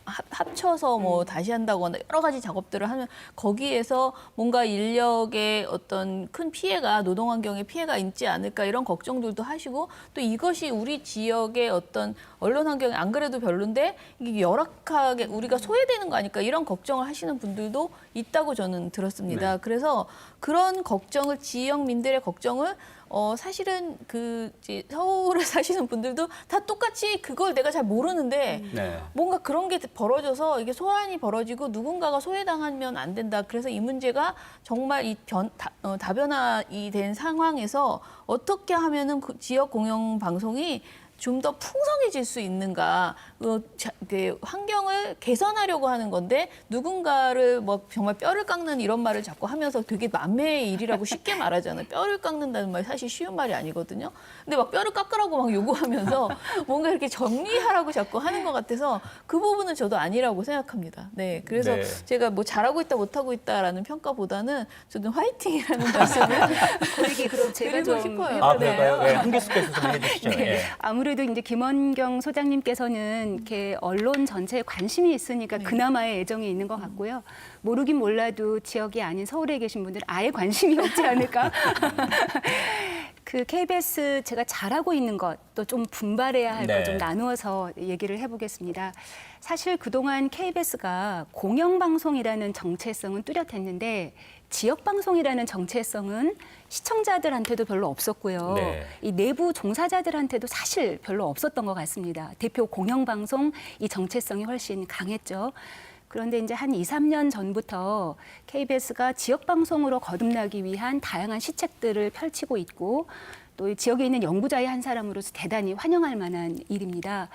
합쳐서 뭐 다시 한다거나 여러 가지 작업들을 하면 거기에서 뭔가 인력의 어떤 큰 피해가 노동 환경에 피해가 있지 않을까 이런 걱정들도 하시고 또 이것이 우리 지역의 어떤 언론 환경이 안 그래도 별론데 이게 열악하게 우리가 소외되는 거 아닐까 이런 걱정을 하시는 분들도 있다고 저는 들었습니다. 네. 그래서 그런 걱정을 지역민들의 걱정을 사실은 그 이제 서울에 사시는 분들도 다 똑같이 그걸 내가 잘 모르는데 네. 뭔가 그런 게 벌어져서 이게 소란이 벌어지고 누군가가 소외당하면 안 된다. 그래서 이 문제가 정말 이 다변화이 된 상황에서 어떻게 하면은 그 지역 공영 방송이 좀 더 풍성해질 수 있는가, 환경을 개선하려고 하는 건데 누군가를 뭐 정말 뼈를 깎는 이런 말을 자꾸 하면서 되게 만매의 일이라고 쉽게 말하잖아요. 뼈를 깎는다는 말이 사실 쉬운 말이 아니거든요. 근데 막 뼈를 깎으라고 막 요구하면서 뭔가 이렇게 정리하라고 자꾸 하는 것 같아서 그 부분은 저도 아니라고 생각합니다. 네, 그래서 네. 제가 뭐 잘하고 있다 못하고 있다라는 평가보다는 저는 화이팅이라는 말씀을 얘기 그럼 제가 드리고 좀 싶어요. 아, 해볼까요? 그럴까요? 네, 한기수께서 좀 해주시죠. 네. 예. 아무래도 이제 김원경 소장님께서는 이렇게 언론 전체에 관심이 있으니까 그나마의 애정이 있는 것 같고요. 모르긴 몰라도 지역이 아닌 서울에 계신 분들은 아예 관심이 없지 않을까. 그 KBS 제가 잘하고 있는 것, 또 좀 분발해야 할 네. 것 좀 나누어서 얘기를 해보겠습니다. 사실 그동안 KBS가 공영방송이라는 정체성은 뚜렷했는데 지역방송이라는 정체성은 시청자들한테도 별로 없었고요. 네. 이 내부 종사자들한테도 사실 별로 없었던 것 같습니다. 대표 공영방송 이 정체성이 훨씬 강했죠. 그런데 이제 한 2, 3년 전부터 KBS가 지역방송으로 거듭나기 위한 다양한 시책들을 펼치고 있고 또 지역에 있는 연구자의 한 사람으로서 대단히 환영할 만한 일입니다.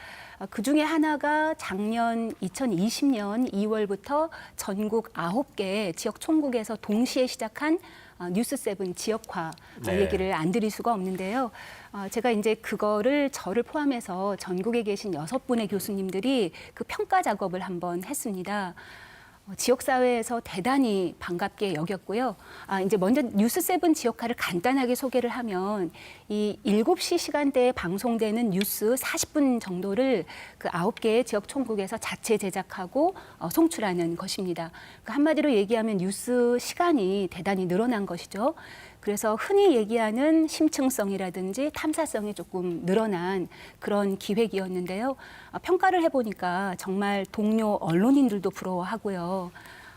그중에 하나가 작년 2020년 2월부터 전국 9개 지역 총국에서 동시에 시작한 뉴스7 지역화 네. 얘기를 안 드릴 수가 없는데요. 제가 이제 그거를 저를 포함해서 전국에 계신 6분의 교수님들이 그 평가 작업을 한번 했습니다. 지역사회에서 대단히 반갑게 여겼고요. 이제 먼저 뉴스7 지역화를 간단하게 소개를 하면 이 7시 시간대에 방송되는 뉴스 40분 정도를 그 9개의 지역 총국에서 자체 제작하고 송출하는 것입니다. 그 한마디로 얘기하면 뉴스 시간이 대단히 늘어난 것이죠. 그래서 흔히 얘기하는 심층성이라든지 탐사성이 조금 늘어난 그런 기획이었는데요. 평가를 해보니까 정말 동료 언론인들도 부러워하고요.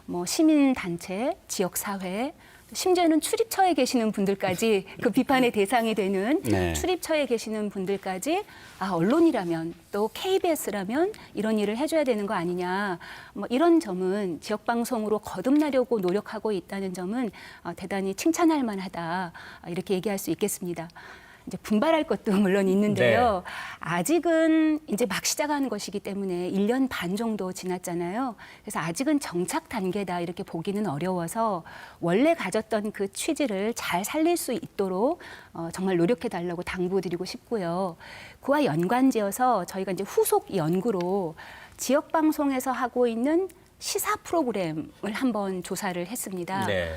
뭐 시민단체, 지역사회, 심지어는 출입처에 계시는 분들까지 그 비판의 대상이 되는 네. 출입처에 계시는 분들까지 언론이라면 또 KBS라면 이런 일을 해줘야 되는 거 아니냐. 뭐 이런 점은 지역방송으로 거듭나려고 노력하고 있다는 점은 대단히 칭찬할 만하다. 이렇게 얘기할 수 있겠습니다. 이제 분발할 것도 물론 있는데요. 아직은 이제 막 시작하는 것이기 때문에 1년 반 정도 지났잖아요. 그래서 아직은 정착 단계다 이렇게 보기는 어려워서 원래 가졌던 그 취지를 잘 살릴 수 있도록 정말 노력해 달라고 당부드리고 싶고요. 그와 연관지어서 저희가 이제 후속 연구로 지역 방송에서 하고 있는 시사 프로그램을 한번 조사를 했습니다. 네.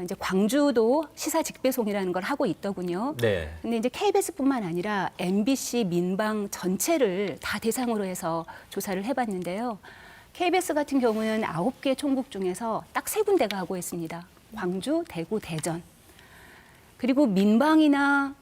이제 광주도 시사 직배송이라는 걸 하고 있더군요. 네. 근데 이제 KBS뿐만 아니라 MBC 민방 전체를 다 대상으로 해서 조사를 해봤는데요. KBS 같은 경우는 9개 총국 중에서 딱 3군데가 하고 있습니다. 광주, 대구, 대전. 그리고 민방이나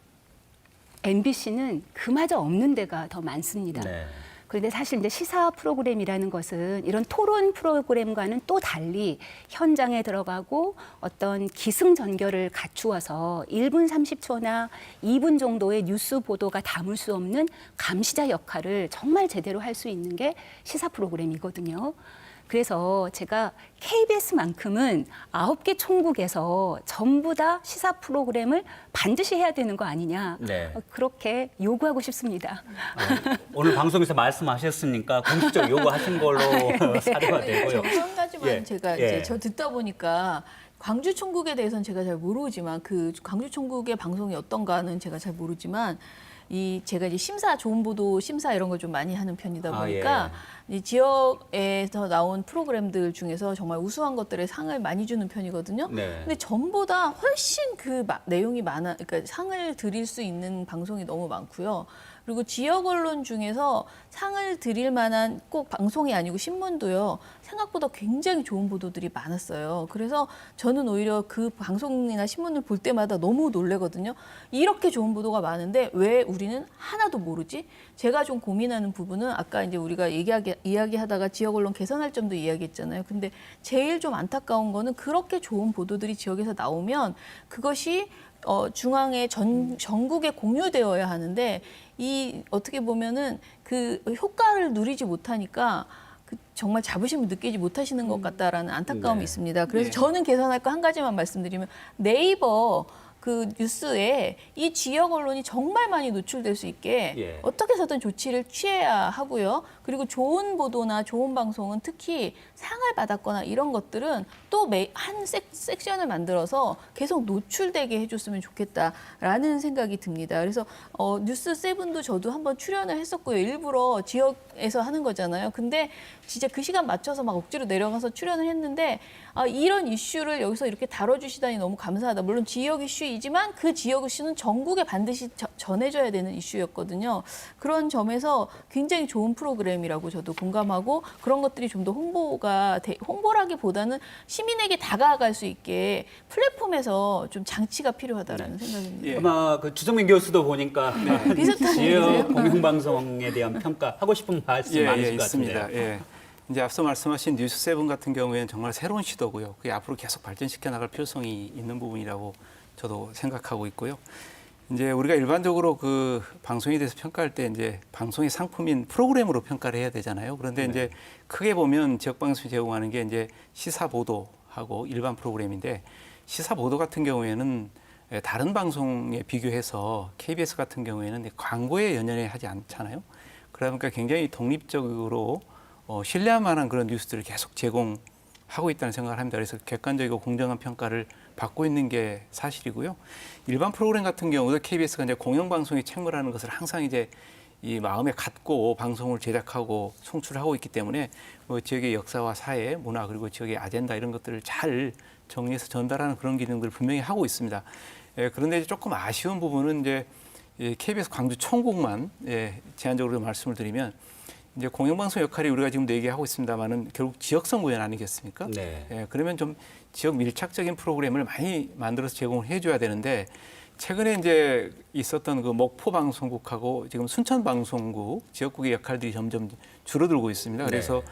MBC는 그마저 없는 데가 더 많습니다. 네. 그런데 사실 이제 시사 프로그램이라는 것은 이런 토론 프로그램과는 또 달리 현장에 들어가고 어떤 기승전결을 갖추어서 1분 30초나 2분 정도의 뉴스 보도가 담을 수 없는 감시자 역할을 정말 제대로 할 수 있는 게 시사 프로그램이거든요. 그래서 제가 KBS만큼은 9개 총국에서 전부 다 시사 프로그램을 반드시 해야 되는 거 아니냐. 네. 그렇게 요구하고 싶습니다. 오늘 방송에서 말씀하셨으니까 공식적 요구하신 걸로 사료가 되고요. 한 가지만 예. 제가 예. 이제 저 듣다 보니까 광주 총국에 대해서는 제가 잘 모르지만 그 광주 총국의 방송이 어떤가는 제가 잘 모르지만 제가 이제 심사 좋은 보도 심사 이런 걸 좀 많이 하는 편이다 보니까 이 지역에서 나온 프로그램들 중에서 정말 우수한 것들에 상을 많이 주는 편이거든요. 네. 근데 전보다 훨씬 그 내용이 많아, 그러니까 상을 드릴 수 있는 방송이 너무 많고요. 그리고 지역 언론 중에서 상을 드릴 만한 꼭 방송이 아니고 신문도요. 생각보다 굉장히 좋은 보도들이 많았어요. 그래서 저는 오히려 그 방송이나 신문을 볼 때마다 너무 놀래거든요. 이렇게 좋은 보도가 많은데 왜 우리는 하나도 모르지? 제가 좀 고민하는 부분은 아까 이제 우리가 이야기하다가 지역 언론 개선할 점도 이야기했잖아요. 근데 제일 좀 안타까운 거는 그렇게 좋은 보도들이 지역에서 나오면 그것이 중앙에 전국에 공유되어야 하는데 어떻게 보면은 그 효과를 누리지 못하니까 정말 자부심을 느끼지 못하시는 것 같다라는 안타까움이 네. 있습니다. 그래서 네. 저는 개선할 거 한 가지만 말씀드리면 네이버 그 뉴스에 이 지역 언론이 정말 많이 노출될 수 있게 예. 어떻게 해서든 조치를 취해야 하고요. 그리고 좋은 보도나 좋은 방송은 특히 상을 받았거나 이런 것들은 또 한 섹션을 만들어서 계속 노출되게 해줬으면 좋겠다라는 생각이 듭니다. 그래서 뉴스 7도 저도 한번 출연을 했었고요. 일부러 지역에서 하는 거잖아요. 근데 진짜 그 시간 맞춰서 막 억지로 내려가서 출연을 했는데 이런 이슈를 여기서 이렇게 다뤄주시다니 너무 감사하다. 물론 지역 이슈이지만 그 지역 이슈는 전국에 반드시 전해져야 되는 이슈였거든요. 그런 점에서 굉장히 좋은 프로그램이라고 저도 공감하고 그런 것들이 좀 더 홍보라기보다는 시민에게 다가갈 수 있게 플랫폼에서 좀 장치가 필요하다라는 생각입니다. 예. 아마 그 주정민 교수도 보니까 비슷한 지역 얘기세요? 공영방송에 대한 평가 하고 싶은 말씀 많으실 것 있습니다. 같은데요. 예. 이제 앞서 말씀하신 뉴스7 같은 경우에는 정말 새로운 시도고요. 그게 앞으로 계속 발전시켜 나갈 필요성이 있는 부분이라고 저도 생각하고 있고요. 이제 우리가 일반적으로 그 방송에 대해서 평가할 때 이제 방송의 상품인 프로그램으로 평가를 해야 되잖아요. 그런데 이제 크게 보면 지역 방송이 제공하는 게 이제 시사 보도하고 일반 프로그램인데 시사 보도 같은 경우에는 다른 방송에 비교해서 KBS 같은 경우에는 광고에 연연해 하지 않잖아요. 그러니까 굉장히 독립적으로 신뢰할 만한 그런 뉴스들을 계속 제공하고 있다는 생각을 합니다. 그래서 객관적이고 공정한 평가를 받고 있는 게 사실이고요. 일반 프로그램 같은 경우도 KBS가 이제 공영방송이 책무라는 것을 항상 이제 이 마음에 갖고 방송을 제작하고 송출하고 있기 때문에 뭐 지역의 역사와 사회, 문화 그리고 지역의 아젠다 이런 것들을 잘 정리해서 전달하는 그런 기능들을 분명히 하고 있습니다. 그런데 이제 조금 아쉬운 부분은 이제 KBS 광주 총국만 제한적으로 말씀을 드리면 이제 공영방송 역할이 우리가 지금도 얘기하고 있습니다만은 결국 지역성 공연 아니겠습니까? 네. 그러면 좀 지역 밀착적인 프로그램을 많이 만들어서 제공을 해줘야 되는데 최근에 이제 있었던 그 목포 방송국하고 지금 순천 방송국 지역국의 역할들이 점점 줄어들고 있습니다. 그래서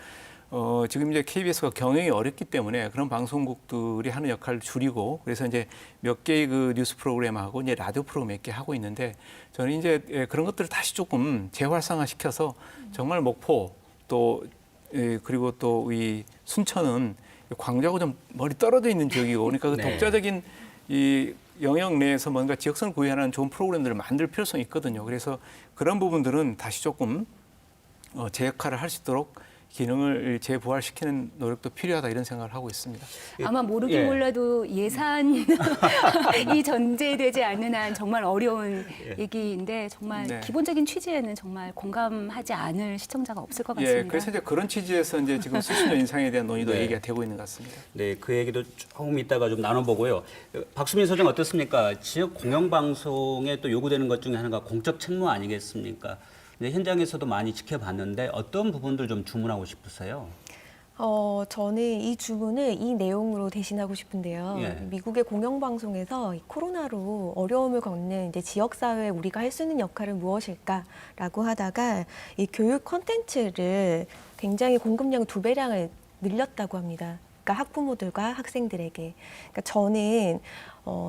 지금 이제 KBS가 경영이 어렵기 때문에 그런 방송국들이 하는 역할을 줄이고 그래서 이제 몇 개의 그 뉴스 프로그램하고 이제 라디오 프로그램 몇 개 하고 있는데 저는 이제 그런 것들을 다시 조금 재활성화 시켜서 정말 목포 또 그리고 또 이 순천은 광주하고 좀 멀리 떨어져 있는 지역이고 그러니까 그 네. 독자적인 이 영역 내에서 뭔가 지역성을 구현하는 좋은 프로그램들을 만들 필요성이 있거든요. 그래서 그런 부분들은 다시 조금 제 역할을 할 수 있도록 기능을 재부활시키는 노력도 필요하다 이런 생각을 하고 있습니다. 아마 모르긴 예. 몰라도 예산이 전제되지 않는 한 정말 어려운 얘기인데 정말 네. 기본적인 취지에는 정말 공감하지 않을 시청자가 없을 것 같습니다. 예, 그래서 이제 그런 취지에서 이제 지금 수신료 인상에 대한 논의도 네. 얘기가 되고 있는 것 같습니다. 네, 그 얘기도 조금 이따가 좀 나눠보고요. 박수민 소장 어떻습니까? 지역 공영방송에 또 요구되는 것 중에 하나가 공적 책무 아니겠습니까? 근데 현장에서도 많이 지켜봤는데 어떤 부분들 좀 주문하고 싶으세요? 저는 이 주문을 이 내용으로 대신하고 싶은데요. 예. 미국의 공영방송에서 이 코로나로 어려움을 겪는 이제 지역사회에 우리가 할 수 있는 역할은 무엇일까라고 하다가 이 교육 콘텐츠를 굉장히 공급량 2배량을 늘렸다고 합니다. 그러니까 학부모들과 학생들에게. 그러니까 저는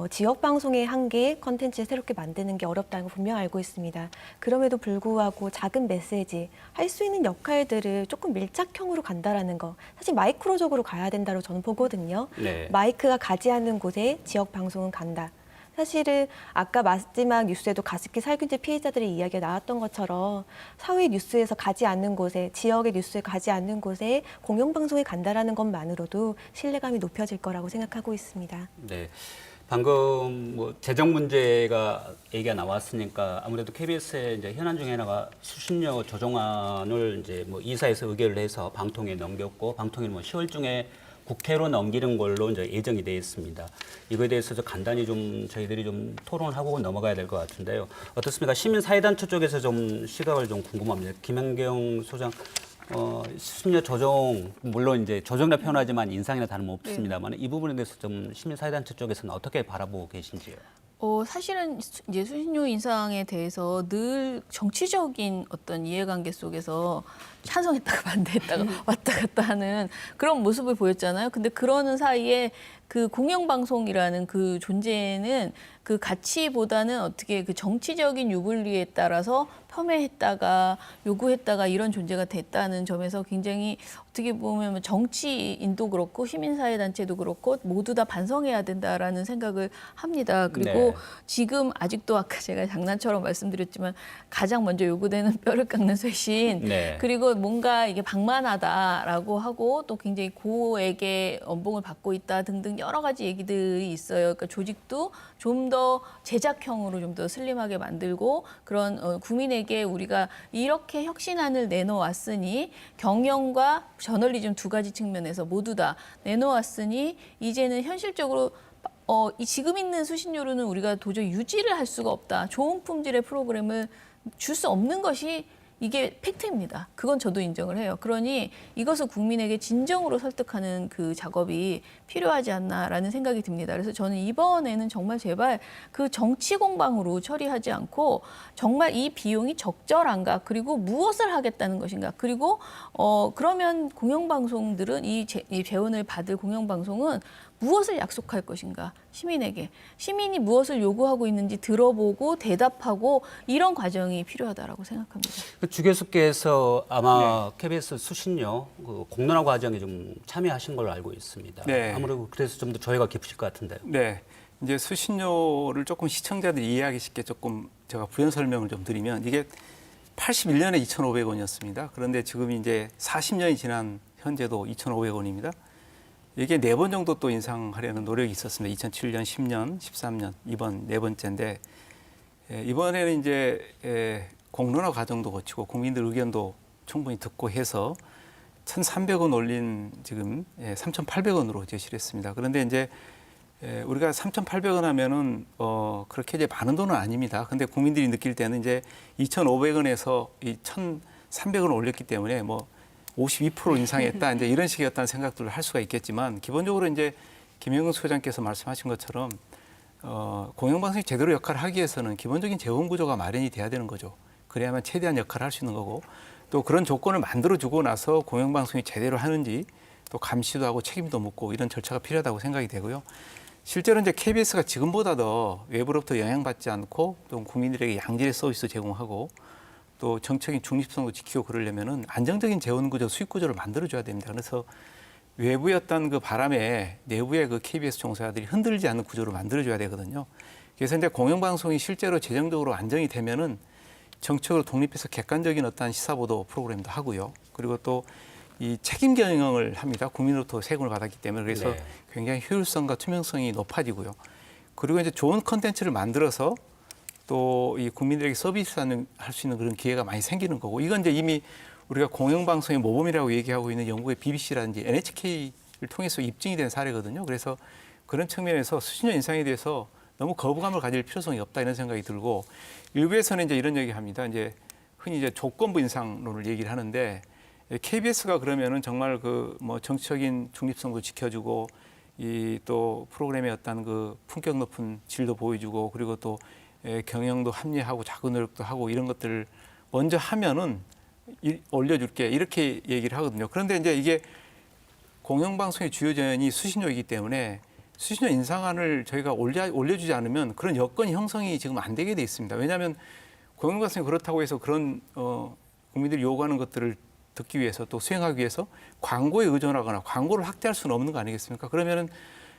지역 방송의 한계 컨텐츠를 새롭게 만드는 게 어렵다는 걸 분명 알고 있습니다. 그럼에도 불구하고 작은 메시지, 할 수 있는 역할들을 조금 밀착형으로 간다라는 거. 사실 마이크로적으로 가야 된다고 저는 보거든요. 네. 마이크가 가지 않는 곳에 지역 방송은 간다. 사실은 아까 마지막 뉴스에도 가습기 살균제 피해자들의 이야기가 나왔던 것처럼 사회 뉴스에서 가지 않는 곳에, 지역의 뉴스에 가지 않는 곳에 공영방송이 간다라는 것만으로도 신뢰감이 높여질 거라고 생각하고 있습니다. 네. 방금 뭐 재정 문제가 얘기가 나왔으니까 아무래도 KBS의 이제 현안 중에 하나가 수신료 조정안을 이제 뭐 이사에서 의결을 해서 방통위에 넘겼고 방통위 뭐 10월 중에 국회로 넘기는 걸로 이제 예정이 되어 있습니다. 이거에 대해서 간단히 좀 저희들이 좀 토론을 하고 넘어가야 될 것 같은데요. 어떻습니까? 시민사회단체 쪽에서 좀 시각을 좀 궁금합니다. 김현경 소장. 수신료 조정 물론 이제 조정이라 표현하지만 인상이나 다름없습니다만 이 부분에 대해서 좀 시민사회단체 쪽에서는 어떻게 바라보고 계신지요? 사실은 이제 수신료 인상에 대해서 늘 정치적인 어떤 이해관계 속에서 찬성했다가 반대했다가 왔다 갔다 하는 그런 모습을 보였잖아요. 근데 그러는 사이에 그 공영방송이라는 그 존재는 그 가치보다는 어떻게 그 정치적인 유불리에 따라서 폄훼했다가 요구했다가 이런 존재가 됐다는 점에서 굉장히 어떻게 보면 정치인도 그렇고 시민사회단체도 그렇고 모두 다 반성해야 된다라는 생각을 합니다. 그리고 네. 지금 아직도 아까 제가 장난처럼 말씀드렸지만 가장 먼저 요구되는 뼈를 깎는 쇄신 네. 그리고 뭔가 이게 방만하다라고 하고 또 굉장히 고액의 연봉을 받고 있다 등등 여러 가지 얘기들이 있어요. 그러니까 조직도 좀 더 제작형으로 좀 더 슬림하게 만들고 그런 국민에게 우리가 이렇게 혁신안을 내놓았으니 경영과 저널리즘 두 가지 측면에서 모두 다 내놓았으니 이제는 현실적으로 이 지금 있는 수신료로는 우리가 도저히 유지를 할 수가 없다. 좋은 품질의 프로그램을 줄 수 없는 것이 이게 팩트입니다. 그건 저도 인정을 해요. 그러니 이것을 국민에게 진정으로 설득하는 그 작업이 필요하지 않나라는 생각이 듭니다. 그래서 저는 이번에는 정말 제발 그 정치 공방으로 처리하지 않고 정말 이 비용이 적절한가 그리고 무엇을 하겠다는 것인가 그리고 그러면 공영방송들은 이 재원을 받을 공영방송은 무엇을 약속할 것인가 시민에게 시민이 무엇을 요구하고 있는지 들어보고 대답하고 이런 과정이 필요하다라고 생각합니다. 주교수께서 아마 KBS 수신료 그 공론화 과정에 좀 참여하신 걸로 알고 있습니다. 네. 아무래도 그래서 좀 더 조회가 깊으실 것 같은데요. 네. 이제 수신료를 조금 시청자들이 이해하기 쉽게 조금 제가 부연 설명을 좀 드리면 이게 81년에 2,500원이었습니다. 그런데 지금 이제 40년이 지난 현재도 2,500원입니다. 이게 4번 정도 또 인상하려는 노력이 있었습니다. 2007년, 10년, 13년, 이번 4번째인데 이번에는 이제 공론화 과정도 거치고 국민들 의견도 충분히 듣고 해서 1,300원 올린 지금 3,800원으로 제시를 했습니다. 그런데 이제 우리가 3,800원 하면은 그렇게 이제 많은 돈은 아닙니다. 근데 국민들이 느낄 때는 이제 2,500원에서 이 1,300원 올렸기 때문에 뭐 52% 인상했다 이제 이런 식의 어떤 생각들을 할 수가 있겠지만 기본적으로 이제 김영근 소장께서 말씀하신 것처럼 공영방송이 제대로 역할을 하기 위해서는 기본적인 재원 구조가 마련이 돼야 되는 거죠. 그래야만 최대한 역할을 할 수 있는 거고 또 그런 조건을 만들어주고 나서 공영방송이 제대로 하는지 또 감시도 하고 책임도 묻고 이런 절차가 필요하다고 생각이 되고요. 실제로 이제 KBS가 지금보다 더 외부로부터 영향받지 않고 또 국민들에게 양질의 서비스 제공하고 또 정책인 중립성도 지키고 그러려면은 안정적인 재원 구조, 수익 구조를 만들어줘야 됩니다. 그래서 외부의 어떤 그 바람에 내부의 그 KBS 종사자들이 흔들리지 않는 구조를 만들어줘야 되거든요. 그래서 이제 공영방송이 실제로 재정적으로 안정이 되면은 정책으로 독립해서 객관적인 어떤 시사보도 프로그램도 하고요. 그리고 또 이 책임 경영을 합니다. 국민으로부터 세금을 받았기 때문에 그래서 네. 굉장히 효율성과 투명성이 높아지고요. 그리고 이제 좋은 컨텐츠를 만들어서 또 이 국민들에게 서비스하는 할 수 있는 그런 기회가 많이 생기는 거고 이건 이제 이미 우리가 공영방송의 모범이라고 얘기하고 있는 영국의 BBC라든지 NHK를 통해서 입증이 된 사례거든요. 그래서 그런 측면에서 수신료 인상에 대해서 너무 거부감을 가질 필요성이 없다 이런 생각이 들고 일부에서는 이제 이런 얘기합니다. 이제 흔히 이제 조건부 인상론을 얘기를 하는데 KBS가 그러면은 정말 그 뭐 정치적인 중립성도 지켜주고 이 또 프로그램의 어떤 그 품격 높은 질도 보여주고 그리고 또 경영도 합리하고 자구 노력도 하고 이런 것들을 먼저 하면은 올려줄게 이렇게 얘기를 하거든요. 그런데 이제 이게 공영방송의 주요 전이 수신료이기 때문에 수신료 인상안을 저희가 올려주지 않으면 그런 여건이 형성이 지금 안 되게 돼 있습니다. 왜냐하면 공영방송이 그렇다고 해서 그런 국민들이 요구하는 것들을 듣기 위해서 또 수행하기 위해서 광고에 의존하거나 광고를 확대할 수는 없는 거 아니겠습니까? 그러면은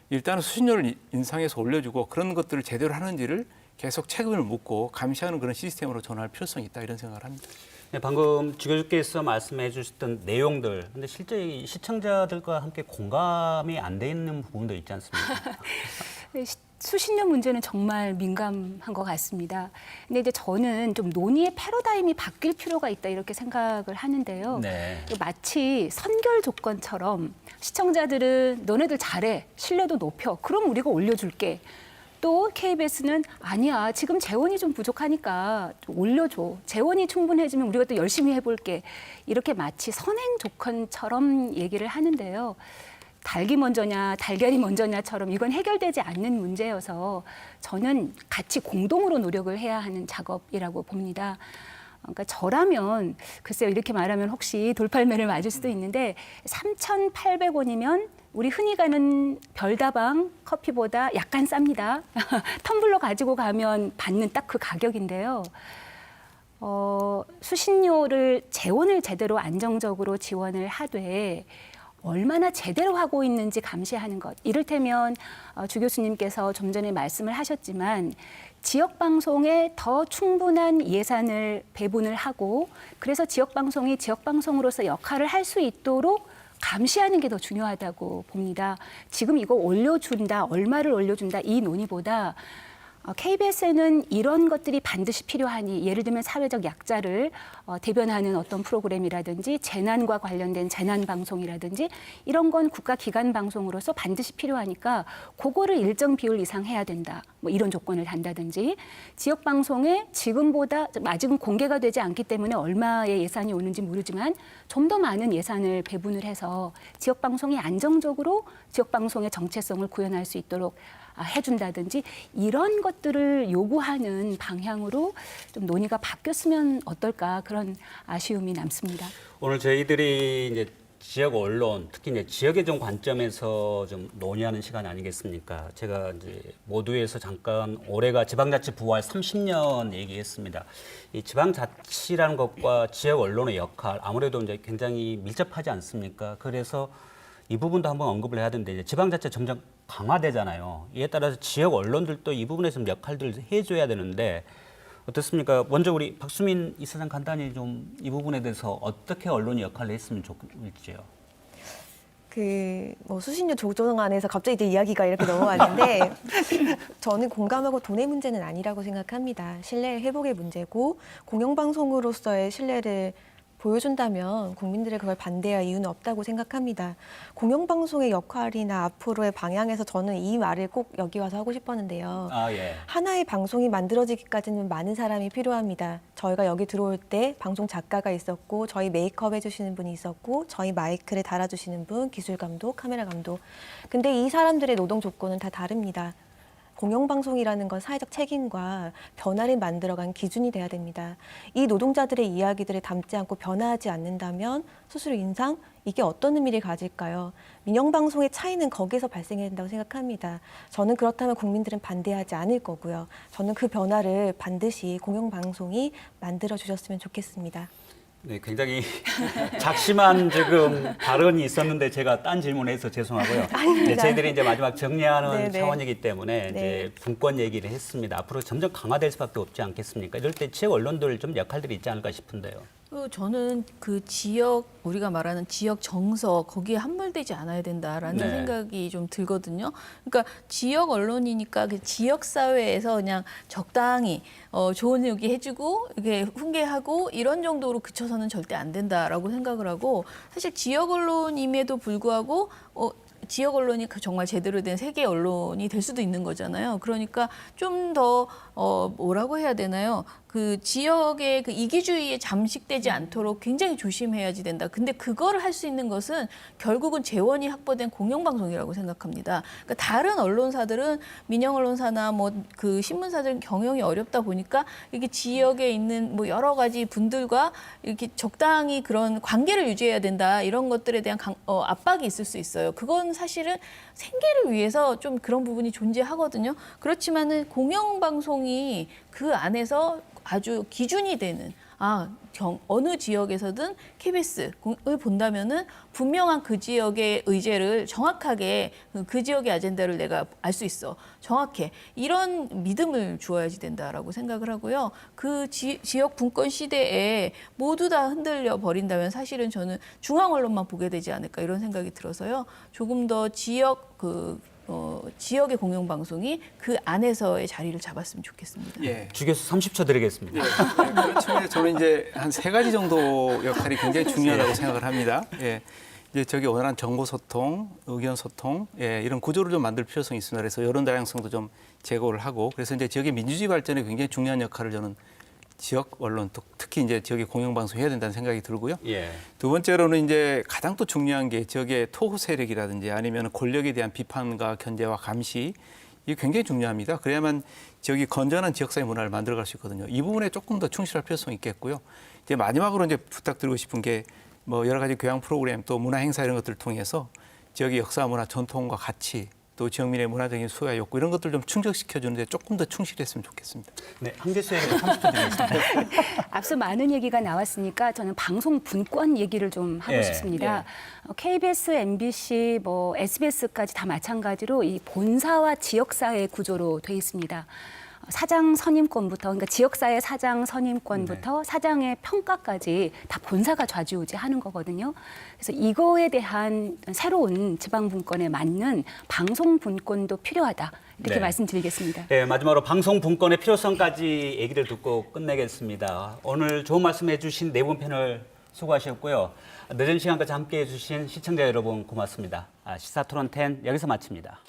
일단은 수신료를 인상해서 올려주고 그런 것들을 제대로 하는지를 계속 책임을 묻고 감시하는 그런 시스템으로 전환할 필요성이 있다 이런 생각을 합니다. 네, 방금 주교주께서 말씀해 주셨던 내용들, 근데 실제 이 시청자들과 함께 공감이 안 돼 있는 부분도 있지 않습니까? 수신료 문제는 정말 민감한 것 같습니다. 근데 이제 저는 좀 논의의 패러다임이 바뀔 필요가 있다 이렇게 생각을 하는데요. 네. 마치 선결 조건처럼 시청자들은 너네들 잘해, 신뢰도 높여, 그럼 우리가 올려줄게. 또 KBS는 아니야, 지금 재원이 좀 부족하니까 좀 올려줘. 재원이 충분해지면 우리가 또 열심히 해볼게. 이렇게 마치 선행 조건처럼 얘기를 하는데요. 닭이 먼저냐 달걀이 먼저냐처럼 이건 해결되지 않는 문제여서 저는 같이 공동으로 노력을 해야 하는 작업이라고 봅니다. 그러니까 저라면 글쎄요 이렇게 말하면 혹시 돌팔매를 맞을 수도 있는데 3,800원이면 우리 흔히 가는 별다방 커피보다 약간 쌉니다. 텀블러 가지고 가면 받는 딱 그 가격인데요. 수신료를 재원을 제대로 안정적으로 지원을 하되 얼마나 제대로 하고 있는지 감시하는 것. 이를테면 주 교수님께서 좀 전에 말씀을 하셨지만 지역방송에 더 충분한 예산을 배분을 하고 그래서 지역방송이 지역방송으로서 역할을 할 수 있도록 감시하는 게 더 중요하다고 봅니다. 지금 이거 올려준다, 얼마를 올려준다 이 논의보다 KBS에는 이런 것들이 반드시 필요하니 예를 들면 사회적 약자를 대변하는 어떤 프로그램이라든지 재난과 관련된 재난 방송이라든지 이런 건 국가 기관 방송으로서 반드시 필요하니까 그거를 일정 비율 이상 해야 된다. 뭐 이런 조건을 단다든지 지역 방송에 지금보다 아직은 공개가 되지 않기 때문에 얼마의 예산이 오는지 모르지만 좀 더 많은 예산을 배분을 해서 지역 방송이 안정적으로 지역 방송의 정체성을 구현할 수 있도록 해준다든지 이런 것들을 요구하는 방향으로 좀 논의가 바뀌었으면 어떨까 그런 아쉬움이 남습니다. 오늘 저희들이 이제 지역 언론, 특히 이제 지역의 좀 관점에서 좀 논의하는 시간 아니겠습니까? 제가 이제 모두에서 잠깐 올해가 지방자치 부활 30년 얘기했습니다. 이 지방자치라는 것과 지역 언론의 역할 아무래도 이제 굉장히 밀접하지 않습니까? 그래서 이 부분도 한번 언급을 해야 되는데 이제 지방자치 점점 강화되잖아요. 이에 따라서 지역 언론들도 이 부분에서 좀 역할들을 해줘야 되는데 어떻습니까? 먼저 우리 박수민 이사장 간단히 좀 이 부분에 대해서 어떻게 언론이 역할을 했으면 좋을지요. 뭐 수신료 조정안에서 갑자기 이제 이야기가 이렇게 넘어왔는데 저는 공감하고 돈의 문제는 아니라고 생각합니다. 신뢰 회복의 문제고 공영방송으로서의 신뢰를 보여준다면 국민들의 그걸 반대할 이유는 없다고 생각합니다. 공영방송의 역할이나 앞으로의 방향에서 저는 이 말을 꼭 여기 와서 하고 싶었는데요. 예. 하나의 방송이 만들어지기까지는 많은 사람이 필요합니다. 저희가 여기 들어올 때 방송 작가가 있었고 저희 메이크업 해주시는 분이 있었고 저희 마이크를 달아주시는 분, 기술 감독, 카메라 감독. 근데 이 사람들의 노동 조건은 다 다릅니다. 공영방송이라는 건 사회적 책임과 변화를 만들어간 기준이 돼야 됩니다. 이 노동자들의 이야기들을 담지 않고 변화하지 않는다면 수수료 인상, 이게 어떤 의미를 가질까요? 민영방송의 차이는 거기서 발생해야 된다고 생각합니다. 저는 그렇다면 국민들은 반대하지 않을 거고요. 저는 그 변화를 반드시 공영방송이 만들어 주셨으면 좋겠습니다. 네, 굉장히 작심한 지금 발언이 있었는데 제가 딴 질문해서 죄송하고요. 네, 저희들이 이제 마지막 정리하는 네네. 차원이기 때문에 이제 분권 얘기를 했습니다. 앞으로 점점 강화될 수밖에 없지 않겠습니까? 이럴 때 지역 언론들 좀 역할들이 있지 않을까 싶은데요. 저는 그 지역 우리가 말하는 지역 정서 거기에 함몰되지 않아야 된다라는 네. 생각이 좀 들거든요. 그러니까 지역 언론이니까 그 지역 사회에서 그냥 적당히 좋은 얘기 해주고 이게 훈계하고 이런 정도로 그쳐서는 절대 안 된다라고 생각을 하고 사실 지역 언론임에도 불구하고 지역 언론이 정말 제대로 된 세계 언론이 될 수도 있는 거잖아요. 그러니까 좀 더 뭐라고 해야 되나요? 그 지역의 그 이기주의에 잠식되지 않도록 굉장히 조심해야지 된다. 근데 그거를 할 수 있는 것은 결국은 재원이 확보된 공영방송이라고 생각합니다. 그러니까 다른 언론사들은 민영 언론사나 뭐 그 신문사들은 경영이 어렵다 보니까 이게 지역에 있는 뭐 여러 가지 분들과 이렇게 적당히 그런 관계를 유지해야 된다. 이런 것들에 대한 압박이 있을 수 있어요. 그건 사실은 생계를 위해서 좀 그런 부분이 존재하거든요. 그렇지만은 공영방송이 그 안에서 아주 기준이 되는 어느 지역에서든 KBS를 본다면은 분명한 그 지역의 의제를 정확하게 그 지역의 아젠다를 내가 알 수 있어. 정확해. 이런 믿음을 주어야지 된다라고 생각을 하고요. 그 지역 분권 시대에 모두 다 흔들려 버린다면 사실은 저는 중앙 언론만 보게 되지 않을까 이런 생각이 들어서요. 조금 더 지역의 공영방송이 그 안에서의 자리를 잡았으면 좋겠습니다. 예. 주교수 30초 드리겠습니다. 그런 측면에서 저는 이제 한 3가지 정도 역할이 굉장히 중요하다고 생각을 합니다. 예. 이제 저기 원활한 정보 소통, 의견 소통, 이런 구조를 좀 만들 필요성이 있습니다. 그래서 여론 다양성도 좀 제고를 하고, 그래서 이제 지역의 민주주의 발전에 굉장히 중요한 역할을 저는 지역 언론, 특히 이제 지역의 공영방송 해야 된다는 생각이 들고요. 예. 두 번째로는 이제 가장 또 중요한 게 지역의 토호 세력이라든지 아니면 권력에 대한 비판과 견제와 감시, 이게 굉장히 중요합니다. 그래야만 지역이 건전한 지역사회 문화를 만들어갈 수 있거든요. 이 부분에 조금 더 충실할 필요성이 있겠고요. 이제 마지막으로 이제 부탁드리고 싶은 게 뭐 여러 가지 교양 프로그램 또 문화 행사 이런 것들을 통해서 지역의 역사, 문화, 전통과 가치 또 지역민의 문화적인 수요와 욕구 이런 것들 좀 충족시켜 주는데 조금 더 충실했으면 좋겠습니다. 네, 한 교수에게 30초 드리겠습니다. 앞서 많은 얘기가 나왔으니까 저는 방송 분권 얘기를 좀 하고 예, 싶습니다. KBS, MBC, 뭐 SBS까지 다 마찬가지로 이 본사와 지역사회 구조로 돼 있습니다. 사장 선임권부터 그러니까 지역사회 사장 선임권부터 사장의 평가까지 다 본사가 좌지우지하는 거거든요. 그래서 이거에 대한 새로운 지방 분권에 맞는 방송 분권도 필요하다 이렇게 네. 말씀드리겠습니다. 네, 마지막으로 방송 분권의 필요성까지 얘기를 듣고 끝내겠습니다. 오늘 좋은 말씀해 주신 네 분 패널 수고하셨고요. 늦은 시간까지 함께해 주신 시청자 여러분 고맙습니다. 시사토론 10 여기서 마칩니다.